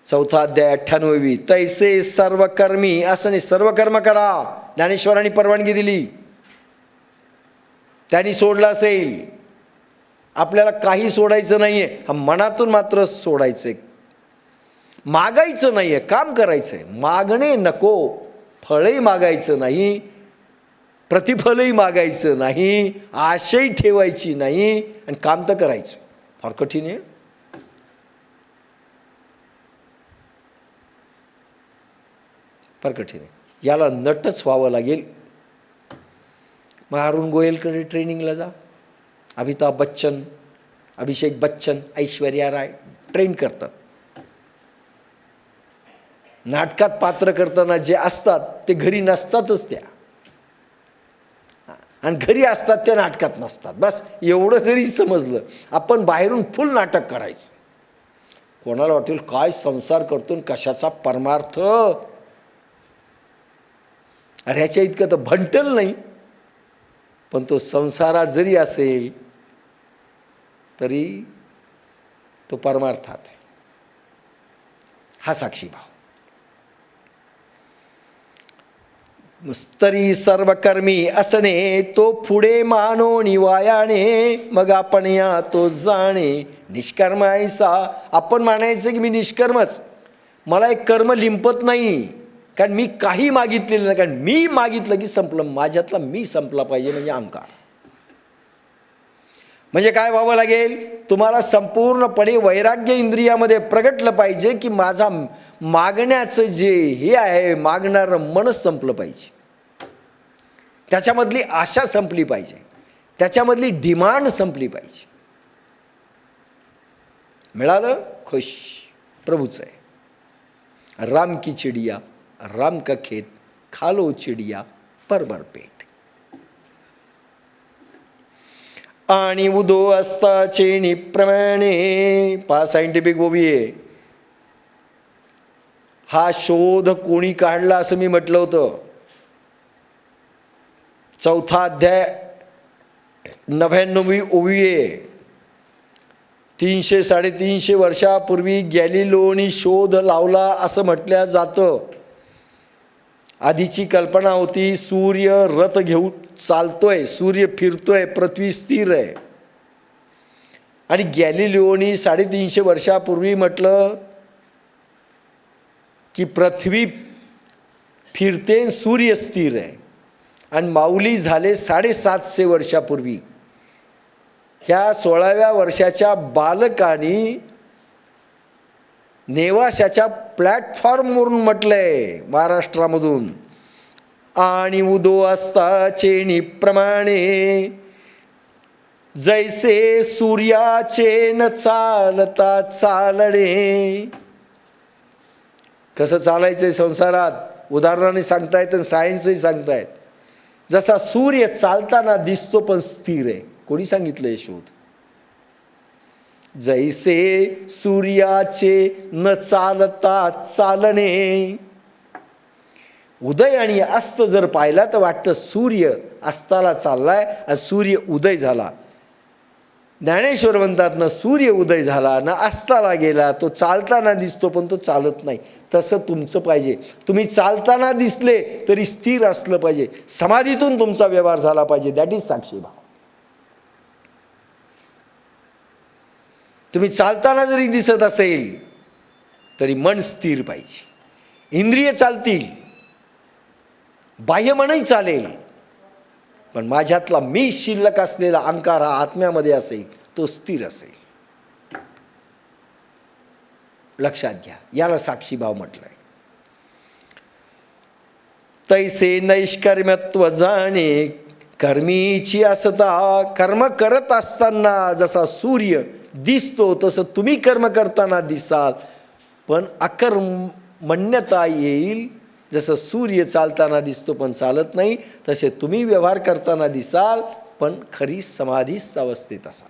4था अध्याय 98. तैसे सर्व कर्मी असणे, सर्व कर्म करा. ज्ञानेश्वरांनी परवानगी दिली, त्यांनी सोडलं असेल. आपल्याला काही सोडायचं नाहीये, मनातून मात्र सोडायचंय. मागायचं नाहीये, काम करायचंय. मागणे नको, फळही मागायचं नाही, प्रतिफलही मागायचं नाही, आशही ठेवायची नाही, आणि काम तर करायचं. फार कठीण आहे. फार कठीण आहे. याला नटच व्हावं लागेल. मग अरुण गोयलकडे ट्रेनिंगला जा. अमिताभ बच्चन, अभिषेक बच्चन, ऐश्वर्या राय ट्रेन करतात. नाटकात पात्र करताना जे असतात ते घरी नसतातच त्या, आणि घरी असतात त्या नाटकात नसतात. बस एवढं जरी समजलं, आपण बाहेरून फुल नाटक करायचं. कोणाला वाटेल काय संसार करतो, कशाचा परमार्थ. अरे ह्याच्या इतकं तर भंटल नाही, पण तो संसारात जरी असेल तरी तो परमार्थात आहे. हा साक्षी भाव. तरी सर्व कर्मी असणे, तो पुढे मानो निवायाने, मग आपण या तो जाणे, निष्कर्म ऐसा. आपण मानायचं की मी निष्कर्मच, मला एक कर्म लिंपत नाही, कारण मी काही मागितलेलं नाही. कारण मी मागितलं की संपलं, माझ्यातला मी संपला पाहिजे, म्हणजे अहंकार. म्हणजे काय व्हावं लागेल? तुम्हाला संपूर्णपणे वैराग्य इंद्रियामध्ये प्रगटलं पाहिजे की माझा मागण्याचं जे हे आहे, मागणारं मनच संपलं पाहिजे. त्याच्यामधली आशा संपली पाहिजे, त्याच्यामधली डिमांड संपली पाहिजे. मिळालं, खुश, प्रभूचं आहे. राम की चिडिया राम का खेत, खालो चिडिया पर भर पेट. आणि उदो असता चेणी प्रमाणे. पहा सायंटिफिक ओवी आहे. हा शोध कोणी काढला असं मी म्हटलं होतं. 4था अध्याय 99वी ओवी आहे. 300-350 वर्षापूर्वी गॅलिलिओनी शोध लावला असं म्हटलं जातं. आधीची कल्पना होती सूर्य रथ घेऊन चालतोय, सूर्य फिरतोय, पृथ्वी स्थिर आहे. आणि गॅलिलिओनी 350 वर्षापूर्वी म्हटलं की पृथ्वी फिरते, सूर्य स्थिर आहे. आणि माऊली झाले 750 वर्षापूर्वी. ह्या 16व्या वर्षाच्या बालकानी नेवाशाच्या प्लॅटफॉर्मवरून म्हटलंय महाराष्ट्रामधून, आणि उदो असता चेनीप्रमाणे जैसे सूर्याचे न चालता चालणे. कसं चालायचंय संसारात उदाहरणाने सांगतायत आणि सायन्सही सांगतायत. जसा सूर्य चालताना दिसतो पण स्थिर आहे. कोणी सांगितलंय शोध? जैसे सूर्याचे न चालता चालणे. उदय आणि अस्त जर पाहिला तर वाटतं सूर्य अस्ताला चाललाय आणि सूर्य उदय झाला. ज्ञानेश्वर म्हणतात ना, सूर्य उदय झाला ना अस्ताला गेला, तो चालताना दिसतो पण तो चालत नाही. तसं तुमचं पाहिजे. तुम्ही चालताना दिसले तरी स्थिर असलं पाहिजे. समाधीतून तुमचा व्यवहार झाला पाहिजे. दॅट इज साक्षीभाव. तुम्ही चालताना जरी दिसत असेल तरी मन स्थिर पाहिजे. इंद्रिय चालतील, बाह्य मनही चालेल, पण माझ्यातला मी शिल्लक असलेला अहंकार हा आत्म्यामध्ये असेल, तो स्थिर असेल. लक्षात घ्या. याला साक्षीभाव म्हटलंय. तैसे नैष्कर्म्यत्व जाणे कर्मीची असता. कर्म करत असताना जसा सूर्य दिसतो तसं तुम्ही कर्म करताना दिसाल, पण अकर्मण्यता येईल. जसं सूर्य चालताना दिसतो पण चालत नाही, तसे तुम्ही व्यवहार करताना दिसाल पण खरी समाधीस्थ अवस्थेत असाल.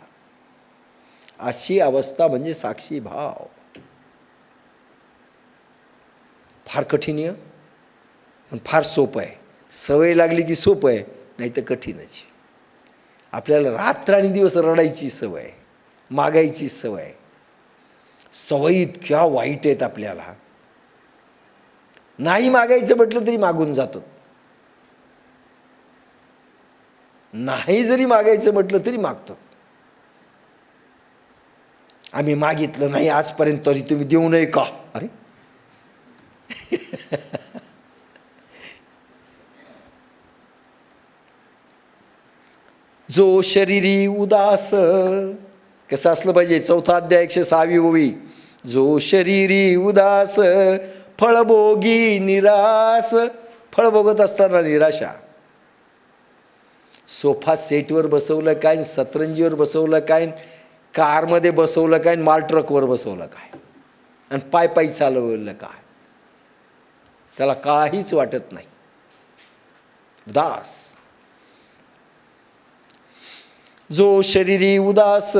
अशी अवस्था म्हणजे साक्षीभाव. फार कठीण आहे पण फार सोपं आहे. सवय लागली की सोपं आहे, नाही तर कठीणच आहे. आपल्याला रात्रंदिवस रडायची सवय आहे, मागायची सवय आहे. सवयी इतक्या वाईट आहेत आपल्याला. नाही मागायचं म्हटलं तरी मागून जातो. नाही जरी मागायचं म्हटलं तरी मागतो. आम्ही मागितलं नाही आजपर्यंत तरी तुम्ही देऊ नये का? अरे जो शरीरी उदास. कसं असलं पाहिजे? 4था अध्याय 106वी ओवी. जो शरीरी उदास फळभोगी निरास. फळ भोगत असताना निराशा. सोफा सेटवर बसवलं काय, सतरंजीवर बसवलं काय, कारमध्ये बसवलं काय, माल ट्रकवर बसवलं काय, आणि पाय पायी चालवलं काय, त्याला काहीच वाटत नाही. उदास. जो शरीरी उदास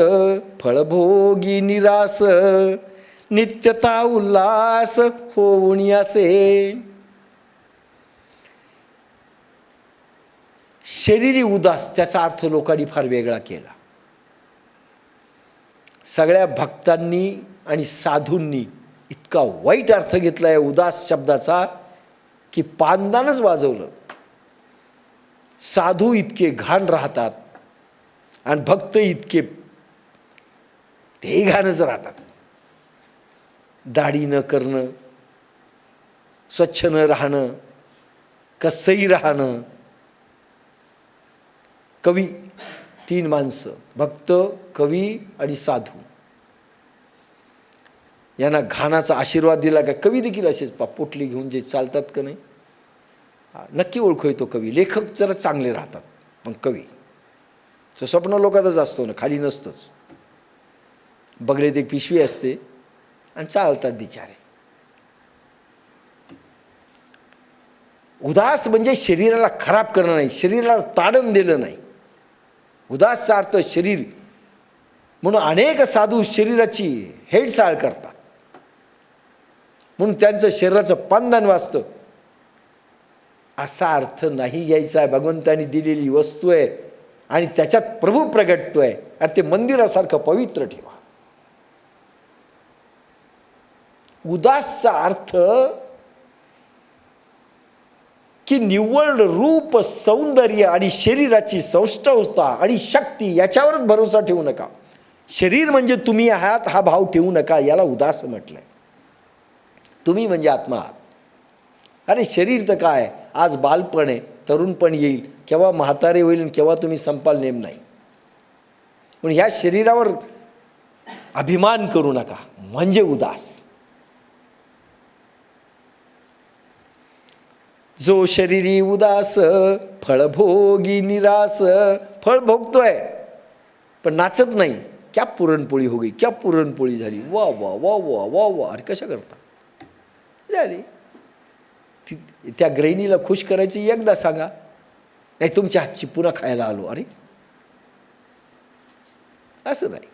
फळभोगी निरास नित्यता उल्हास होऊन असे. शरीरी उदास त्याचा अर्थ लोकांनी फार वेगळा केला. सगळ्या भक्तांनी आणि साधूंनी इतका वाईट अर्थ घेतला आहे उदास शब्दाचा की पानदानच वाजवलं. साधू इतके घाण राहतात आणि भक्त इतके ते घाणच राहतात. दाढी न करणं, स्वच्छ न राहणं, कसंही राहणं. कवी 3 माणसं, भक्त, कवी आणि साधू, यांना घाणाचा आशीर्वाद दिला का? कवी देखील असेच पोटली घेऊन जे चालतात का नाही, नक्की ओळखू येतो कवी. लेखक जरा चांगले राहतात पण कवी स्वप्न लोकातच असतो ना, खाली नसतोच. बगलेत एक पिशवी असते आणि चालतात बिचारे. उदास म्हणजे शरीराला खराब करणं नाही, शरीराला ताडण दिलं नाही. उदासचा अर्थ शरीर. म्हणून अनेक साधू शरीराची हेळसाळ करतात, म्हणून त्यांचं शरीराचं पानदान वाजतं. असा अर्थ नाही घ्यायचा आहे. भगवंतानी दिलेली वस्तू आहे आणि त्याच्यात प्रभू प्रगटतोय, अरे ते मंदिरासारखं पवित्र ठेवा. उदासचा अर्थ की निव्वळ रूप, सौंदर्य आणि शरीराची सौष्ठवता आणि शक्ती याच्यावरच भरोसा ठेवू नका. शरीर म्हणजे तुम्ही आहात हा भाव ठेवू नका. याला उदास म्हटलंय. तुम्ही म्हणजे आत्मा आहात. अरे शरीर तर काय, आज बालपण आहे, तरुणपण येईल, केव्हा म्हातारे होईल, केव्हा तुम्ही संपाल नेम नाही. म्हणून ह्या शरीरावर अभिमान करू नका, म्हणजे उदास. जो शरीरी उदास फळभोगी निरास. फळ भोगतोय पण नाचत नाही. क्या पुरणपोळी हो गई, क्या पुरणपोळी झाली, वा वा वा वा वा वा. अरे कशा करता झाली. त्या गृहिणीला खुश करायची एकदा सांगा, नाही तुमच्या हातची पुन्हा खायला आलो. अरे असं नाही.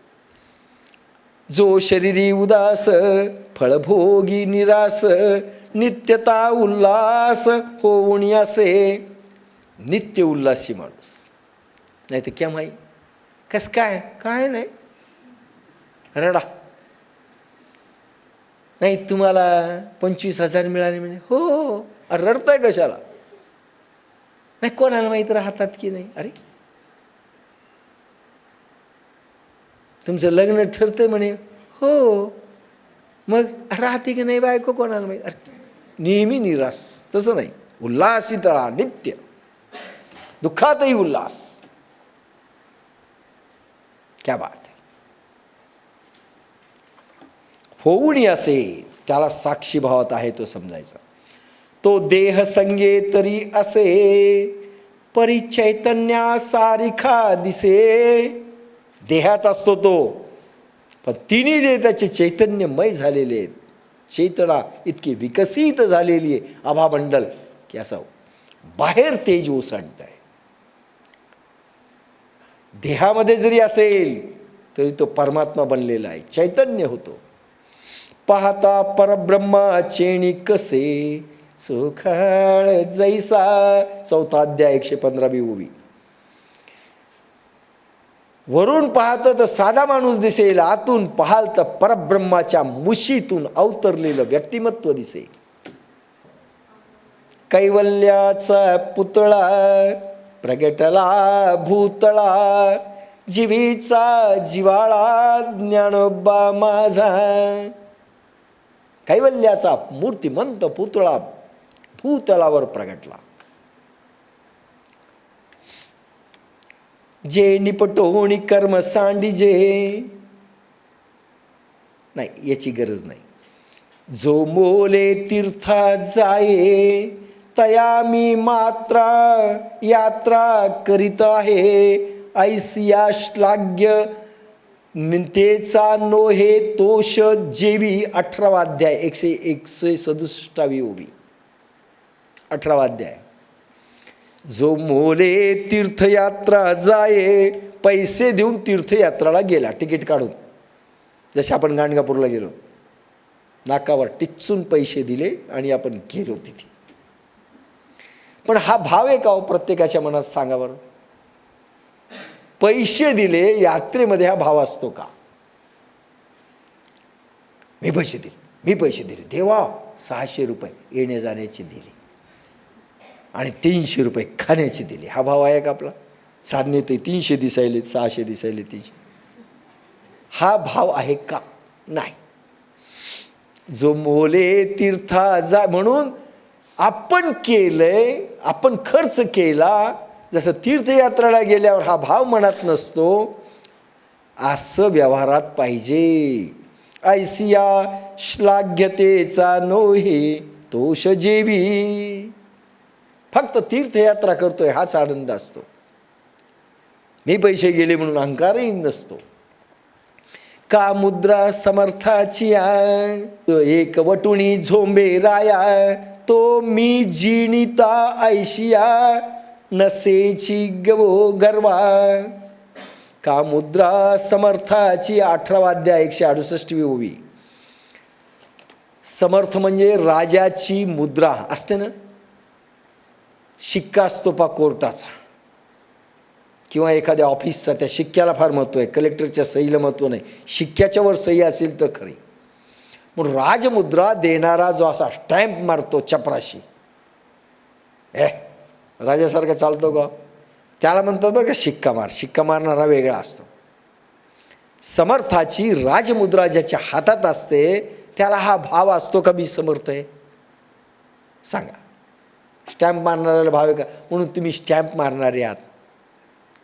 जो शरीरी उदास फळभोगी निरास नित्यता उल्हास होऊन असे. नित्य उल्हासी माणूस. नाही तर क्या माही कस काय, काय नाही रडा. नाही तुम्हाला 25,000 मिळाले म्हणे. हो. अरे रडताय कशाला. नाही कोणाला माहीत राहतात की नाही. अरे तुमचं लग्न ठरतंय म्हणे. हो. मग राहते की नाही बायको कोणाला माहीत. अरे नेहमी निराश. तसं नाही. उल्हासित राहा नित्य. दुःखातही उल्हास. क्या बात आहे. होऊन असे त्याला साक्षी भावात आहे तो समजायचा. तो देह संगे तरी असे परिचैतन्या सारिखा दिसे. देहात असतो तो पण तिन्ही देह त्याचे चैतन्यमय झालेले आहेत. चेतना इतकी विकसित झालेली आहे आभामंडल की असं बाहेर तेज ओसंडत आहे. देहामध्ये जरी असेल तरी तो परमात्मा बनलेला आहे, चैतन्य होतो. पाहता परब्रह्मा चेणी कसे सुखाळ जैसा. 4था अध्याय 115वी ओवी. वरून पाहतो तर साधा माणूस दिसेल, आतून पाहाल तर परब्रह्माच्या मुशीतून अवतरलेलं व्यक्तिमत्व दिसेल. कैवल्याचा पुतळा प्रगटला भूतळा जीवीचा जिवाळा ज्ञानोबा माझा. कैवल्याचा मूर्तिमंत पुतळा भूतलावर प्रगटला. जे निपटोणी कर्म सांडिजे. नाही याची गरज नाही. जो मोले तीर्था जाये तया मी मात्रा यात्रा करीत आहे. ऐसिया श्लाघ्य तेचा नोहे तोष जेवी. 18वा अध्याय 167वी ओवी. 18वा अध्याय. जो मोले तीर्थयात्रा जाये. पैसे देऊन तीर्थयात्राला गेला तिकीट काढून. जसे आपण गाणगापूरला गेलो, नाकावर टिचून पैसे दिले आणि आपण गेलो तिथे. पण हा भाव आहे का हो प्रत्येकाच्या मनात सांगा बरं. पैसे दिले यात्रेमध्ये हा भाव असतो का. मी पैसे दिले देवा 600 रुपये येण्या जाण्याचे दिले आणि 300 रुपये खाण्याचे दिले. हा भाव आहे का आपला. साधने ते 300 दिसायले, 600 दिसायले, 300. हा भाव आहे का. नाही. जो मोले तीर्था जा म्हणून आपण केलंय, आपण खर्च केला. जसं तीर्थयात्रेला गेल्यावर हा भाव मनात नसतो, असं व्यवहारात पाहिजे. ऐसिया श्लाघ्यतेचा नोहे तोष जेवी. फक्त तीर्थयात्रा करतोय हाच आनंद असतो. मी पैसे गेले म्हणून अहंकारही नसतो. का मुद्रा समर्थाची एक वटुणी झोंबे राया. तो मी जिनिता ऐशिया नसेची गवो गर्वा. का मुद्रा समर्थाची. 18वा अध्याय 168वी ओवी. समर्थ म्हणजे राजाची मुद्रा असते ना. शिक्का असतो पा कोर्टाचा किंवा एखाद्या ऑफिसचा. त्या शिक्क्याला फार महत्त्व आहे. कलेक्टरच्या सहीला महत्त्व नाही. शिक्क्याच्या वर सही असेल तर खरी. म्हणून राजमुद्रा देणारा जो असा स्टॅम्प मारतो चपराशी, राजासारखा चालतो का, त्याला म्हणतात बघा शिक्का मार. शिक्का मारणारा वेगळा असतो. समर्थाची राजमुद्रा ज्याच्या हातात असते त्याला हा भाव असतो का मी समर्थ आहे. सांगा. स्टॅम्प मारणाऱ्याला भाव आहे का. म्हणून तुम्ही स्टॅम्प मारणारे आहात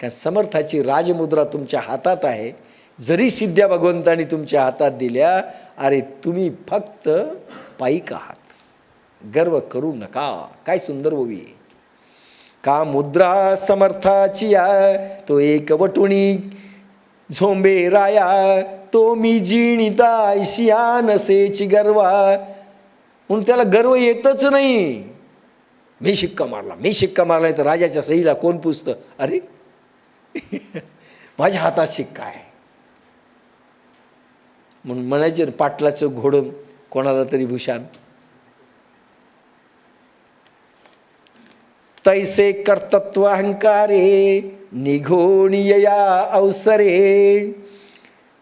कारण समर्थाची राजमुद्रा तुमच्या हातात आहे. जरी सिद्ध्या भगवंतानी तुमच्या हातात दिल्या, अरे तुम्ही फक्त पायीक आहात, गर्व करू नका. काय सुंदर ओवी आहे. का मुद्रा समर्थाची तो एक वटुणी झोंबे राया, तो मी जिणिता ऐशिया नसेची गर्वा. म्हणून त्याला गर्व येतच नाही. मी शिक्का मारला तर राजाच्या सहीला कोण पुजतं? अरे माझ्या हातात शिक्का आहे म्हणून म्हणायचे पाटलाचं घोडं कोणाला तरी भूषण. तैसे कर्तृत्व अहंकारे निघोण या अवसरे,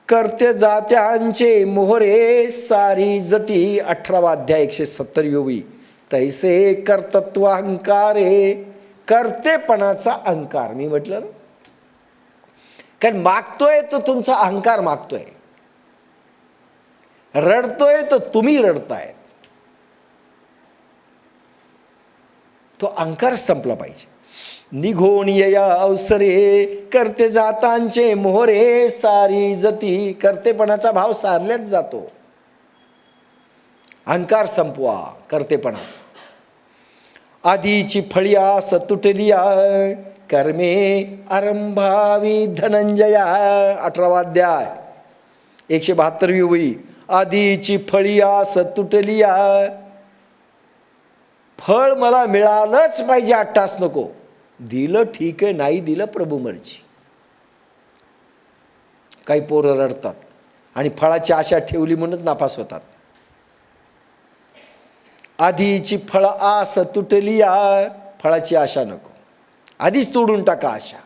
कर्ते जात्यांचे मोहरे सारी जती. 18वा अध्याय 170 ओवी. तैसे कर्तृत्व अहंकारे, कर्तेपणाचा अहंकार. मी म्हटलं ना, कारण मागतोय तो तुमचा अहंकार मागतोय, रडतोय तर तुम्ही रडताय. तो अहंकार संपला पाहिजे. निघोण या अवसरे, करते जातांचे मोहरे सारी जती. करतेपणाचा भाव सारल्याच जातो. अहंकार संपवा करतेपणाचा. आधीची फळियास तुटलिया, कर्मे आरंभावी धनंजया. 18वा अध्याय 172 ओवी. आधीची फळियास तुटलिया, फळ मला मिळालंच पाहिजे, 8 तास नको. दिलं ठीक आहे, नाही दिलं प्रभू मर्जी. काही पोरं रडतात आणि फळाची आशा ठेवली म्हणून नापास होतात. आधीची फळ आस तुटलिया, फळाची आशा नको. आधीच तोडून टाका आशा.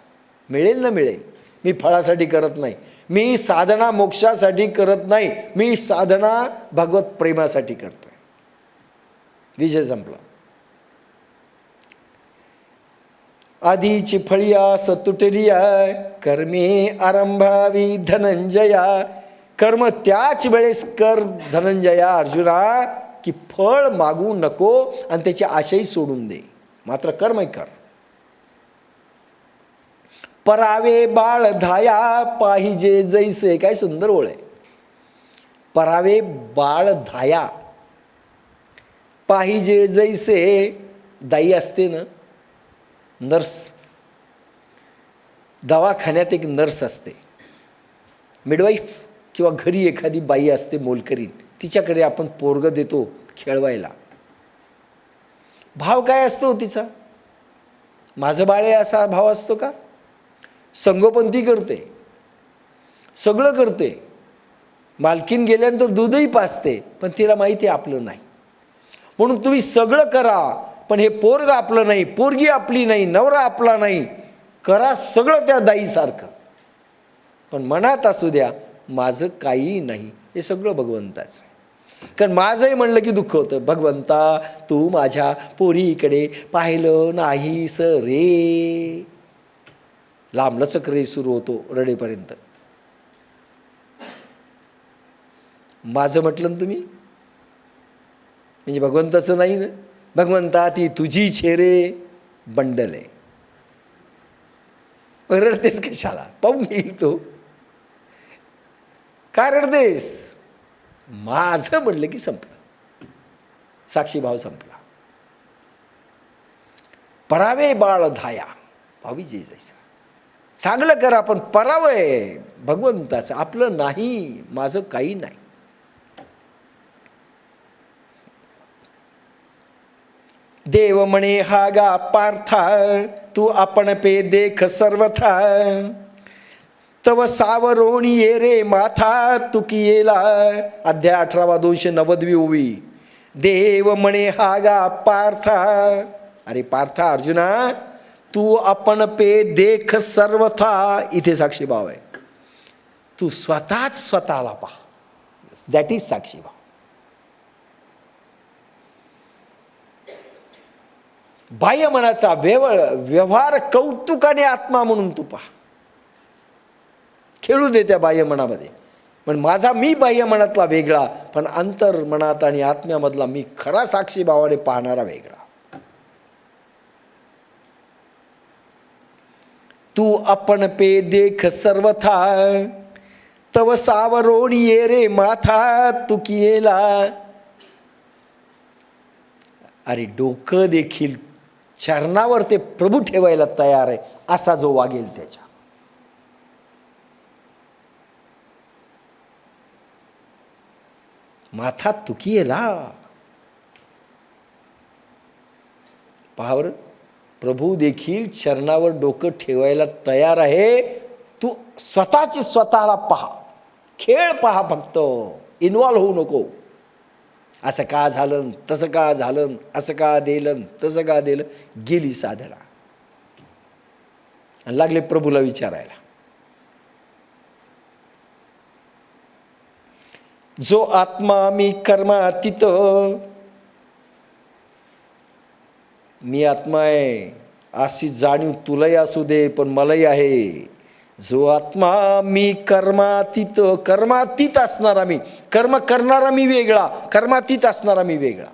मिळेल ना मिळेल. मी फळासाठी करत नाही, मी साधना मोक्षासाठी करत नाही, मी साधना भगवत प्रेमासाठी करतोय. विजय संपला. आधीची फळियास तुटलिया, कर्मे आरंभावी धनंजया. कर्म त्याच वेळेस कर धनंजया, अर्जुना, की फळ मागू नको आणि त्याची आशाही सोडून दे, मात्र कर्म कर. परावे बाळ धाया पाहिजे जैसे. काय सुंदर ओळ आहे. परावे बाळ धाया पाहिजे जैसे. दाई असते ना, नर्स, दवाखान्यात एक नर्स असते, मिडवाईफ, किंवा घरी एखादी बाई असते मोलकरीण, तिच्याकडे आपण पोरग देतो खेळवायला. भाव काय असतो तिचा? माझं बाळ आहे असा भाव असतो का? संगोपंती करते, सगळं करते. मालकीन गेल्यानंतर दूधही पाजते, पण तिला माहिती आहे आपलं नाही. म्हणून तुम्ही सगळं करा, पण हे पोरग आपलं नाही, पोरगी आपली नाही, नवरा आपला नाही. करा सगळं त्या दाईसारखं, पण मनात असू द्या माझं काही नाही, हे सगळं भगवंताचं. कारण माझंही म्हणलं की दुःख होतं. भगवंता तू माझ्या पोरीकडे पाहिलं नाहीस रे. लांबलचक रे सुरू होतो रडेपर्यंत. माझं म्हटलं ना तुम्ही, म्हणजे भगवंताचं नाही ना. भगवंता ती तुझी छेरे बंडल आहे. रडतेस कशाला? पाहून घेईल तो. काय रडतेस? माझं म्हणलं की संपलं, साक्षीभाव संपला. परावे बाळ धाया भावी जे जैसा. चांगलं करा, पण परावय भगवंताचं, आपलं नाही, माझं काही नाही. देव म्हणे हा गा पार्था, तू आपण पे देख सर्वथा. तव सावरोणी ये रे माथा, तू कियेला. अध्याय 18वा 290 ओवी. देव म्हणे हा गा पार्था. अरे पार्था, अर्जुना, तू आपण पे देख सर्वथा. इथे साक्षीभाव आहे. तू स्वतःच स्वतःला पहा, दॅट इज साक्षीभाव. बाह्य मनाचा व्यवहार कौतुकाने आत्मा म्हणून तू पहा. खेळू दे त्या बाह्य मनामध्ये, पण माझा मी बाह्य मनातला वेगळा, पण अंतर मनात आणि आत्म्यामधला मी खरा साक्षीभावाने पाहणारा वेगळा. तू आपण पे देख सर्वथा, तव सावरोण ये रे माथा तू किएला. अरे डोकं देखील चरणावर ते प्रभू ठेवायला तयार आहे, असा जो वागेल त्याच्या. माथा तुकिएला. पहावर प्रभू देखील चरणावर डोकं ठेवायला तयार आहे. तू स्वतःची स्वतःला पहा, खेळ पहा, फक्त इन्व्हॉल्व होऊ नको. असं का झालं, तसं का झालं, असं का दिलं, तसं का दिलं. गेली साधना आणि लागले प्रभूला विचारायला. जो आत्मा मी कर्मातीत, मी आत्मा आहे अशी जाणीव तुलाही असू दे, पण मलाही आहे. जो आत्मा मी कर्मातीत, कर्मातीत असणारा मी, कर्म करणारा मी वेगळा, कर्मातीत असणारा मी वेगळा.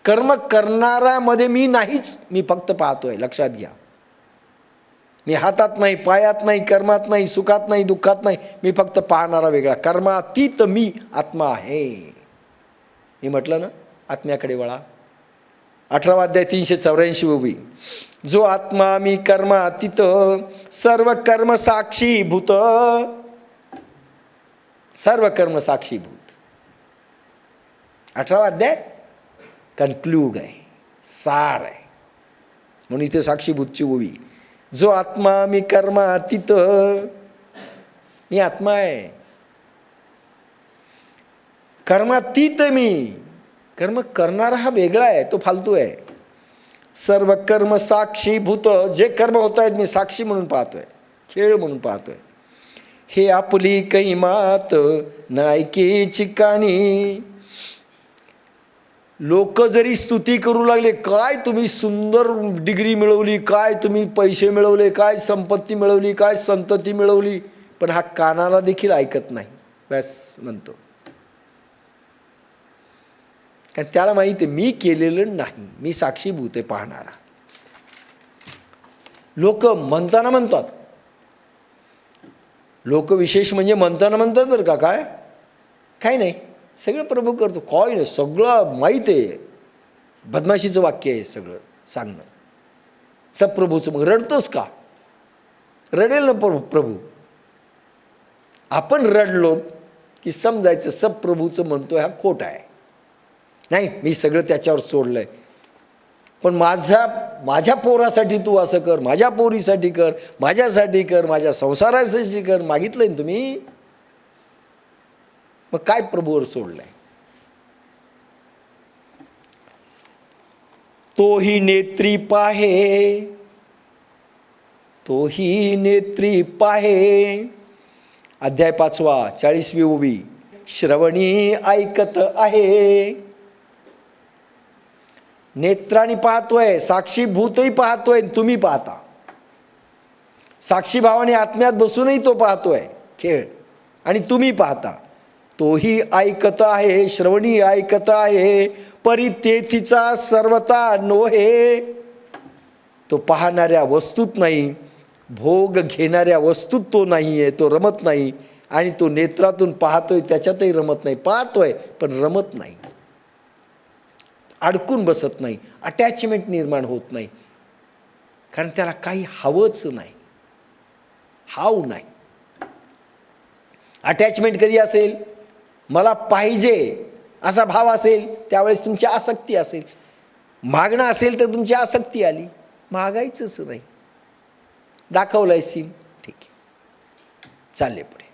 कर्म करणाऱ्यामध्ये मी नाहीच, मी फक्त पाहतोय. लक्षात घ्या, मी हातात नाही, पायात नाही, कर्मात नाही, सुखात नाही, दुःखात नाही, मी फक्त पाहणारा वेगळा. कर्मातीत मी आत्मा आहे. मी म्हटलं ना, आत्म्याकडे वळा. 18वा अध्याय 384 उभी. जो आत्मा मी कर्मातीत, सर्व कर्म साक्षीभूत, सर्व कर्म साक्षीभूत. 18वा अध्याय कन्क्लूड आहे, सार आहे, म्हणून इथे साक्षीभूतची उभी. जो आत्मा मी कर्मातीत, मी आत्मा आहे, कर्मातीत मी. कर्म करणारा हा वेगळा आहे, तो फालतू आहे. सर्व कर्म साक्षीभूत, जे कर्म होत आहेत मी साक्षी म्हणून पाहतोय, खेळ म्हणून पाहतोय. हे आपली काही मात नायके चिकाणी. लोक जरी स्तुती करू लागले, काय तुम्ही सुंदर डिग्री मिळवली, काय तुम्ही पैसे मिळवले, काय संपत्ती मिळवली, काय संतती मिळवली, पण हा कानाला देखील ऐकत नाही, बस म्हणतो. कारण त्याला माहिती आहे मी केलेलं नाही, मी साक्षीभूत आहे, पाहणारा. लोक म्हणताना म्हणतात, लोक विशेष म्हणजे म्हणताना म्हणतात बरं का, काय नाही, सगळं प्रभू करतो, काय नाही, सगळं माहीत आहे. बदमाशीचं वाक्य आहे सगळं सांगणं, सब प्रभूचं. मग रडतोस का? रडेल ना प्रभू. आपण रडलो की समजायचं सब प्रभूचं म्हणतोय हा खोट आहे. नाही, मी सगळं त्याच्यावर सोडलंय, पण माझ्या पोरासाठी तू असं कर, माझ्या पोरीसाठी कर, माझ्यासाठी कर, माझ्या संसारासाठी कर. मागितलंय ना तुम्ही, मग काय प्रभूवर सोडलंय? तोही नेत्री पाहे, तोही नेत्री पाहे. अध्याय 5वा 40वी उभी. श्रवणी ऐकत आहे. नेत्रांनी पाहतोय, साक्षीभूतही पाहतोय, तुम्ही पाहता. साक्षी भावाने आत्म्यात बसूनही तो पाहतोय खेळ, आणि तुम्ही पाहता. तोही ऐकत आहे, श्रवणी ऐकत आहे. परितेथीचा सर्वता नोहे. तो पाहणाऱ्या वस्तूत नाही, भोग घेणाऱ्या वस्तूत तो नाही आहे, तो रमत नाही. आणि तो नेत्रातून पाहतोय त्याच्यातही रमत नाही. पाहतोय पण रमत नाही, अडकून बसत नाही, अटॅचमेंट निर्माण होत नाही, कारण त्याला काही हवंच नाही, हाव नाही. अटॅचमेंट कधी असेल? मला पाहिजे असा भाव असेल त्यावेळेस तुमची आसक्ती असेल. मागणं असेल तर तुमची आसक्ती आली. मागायचंच नाही, दाखवलंय सीन, ठीक आहे, चालले पुढे.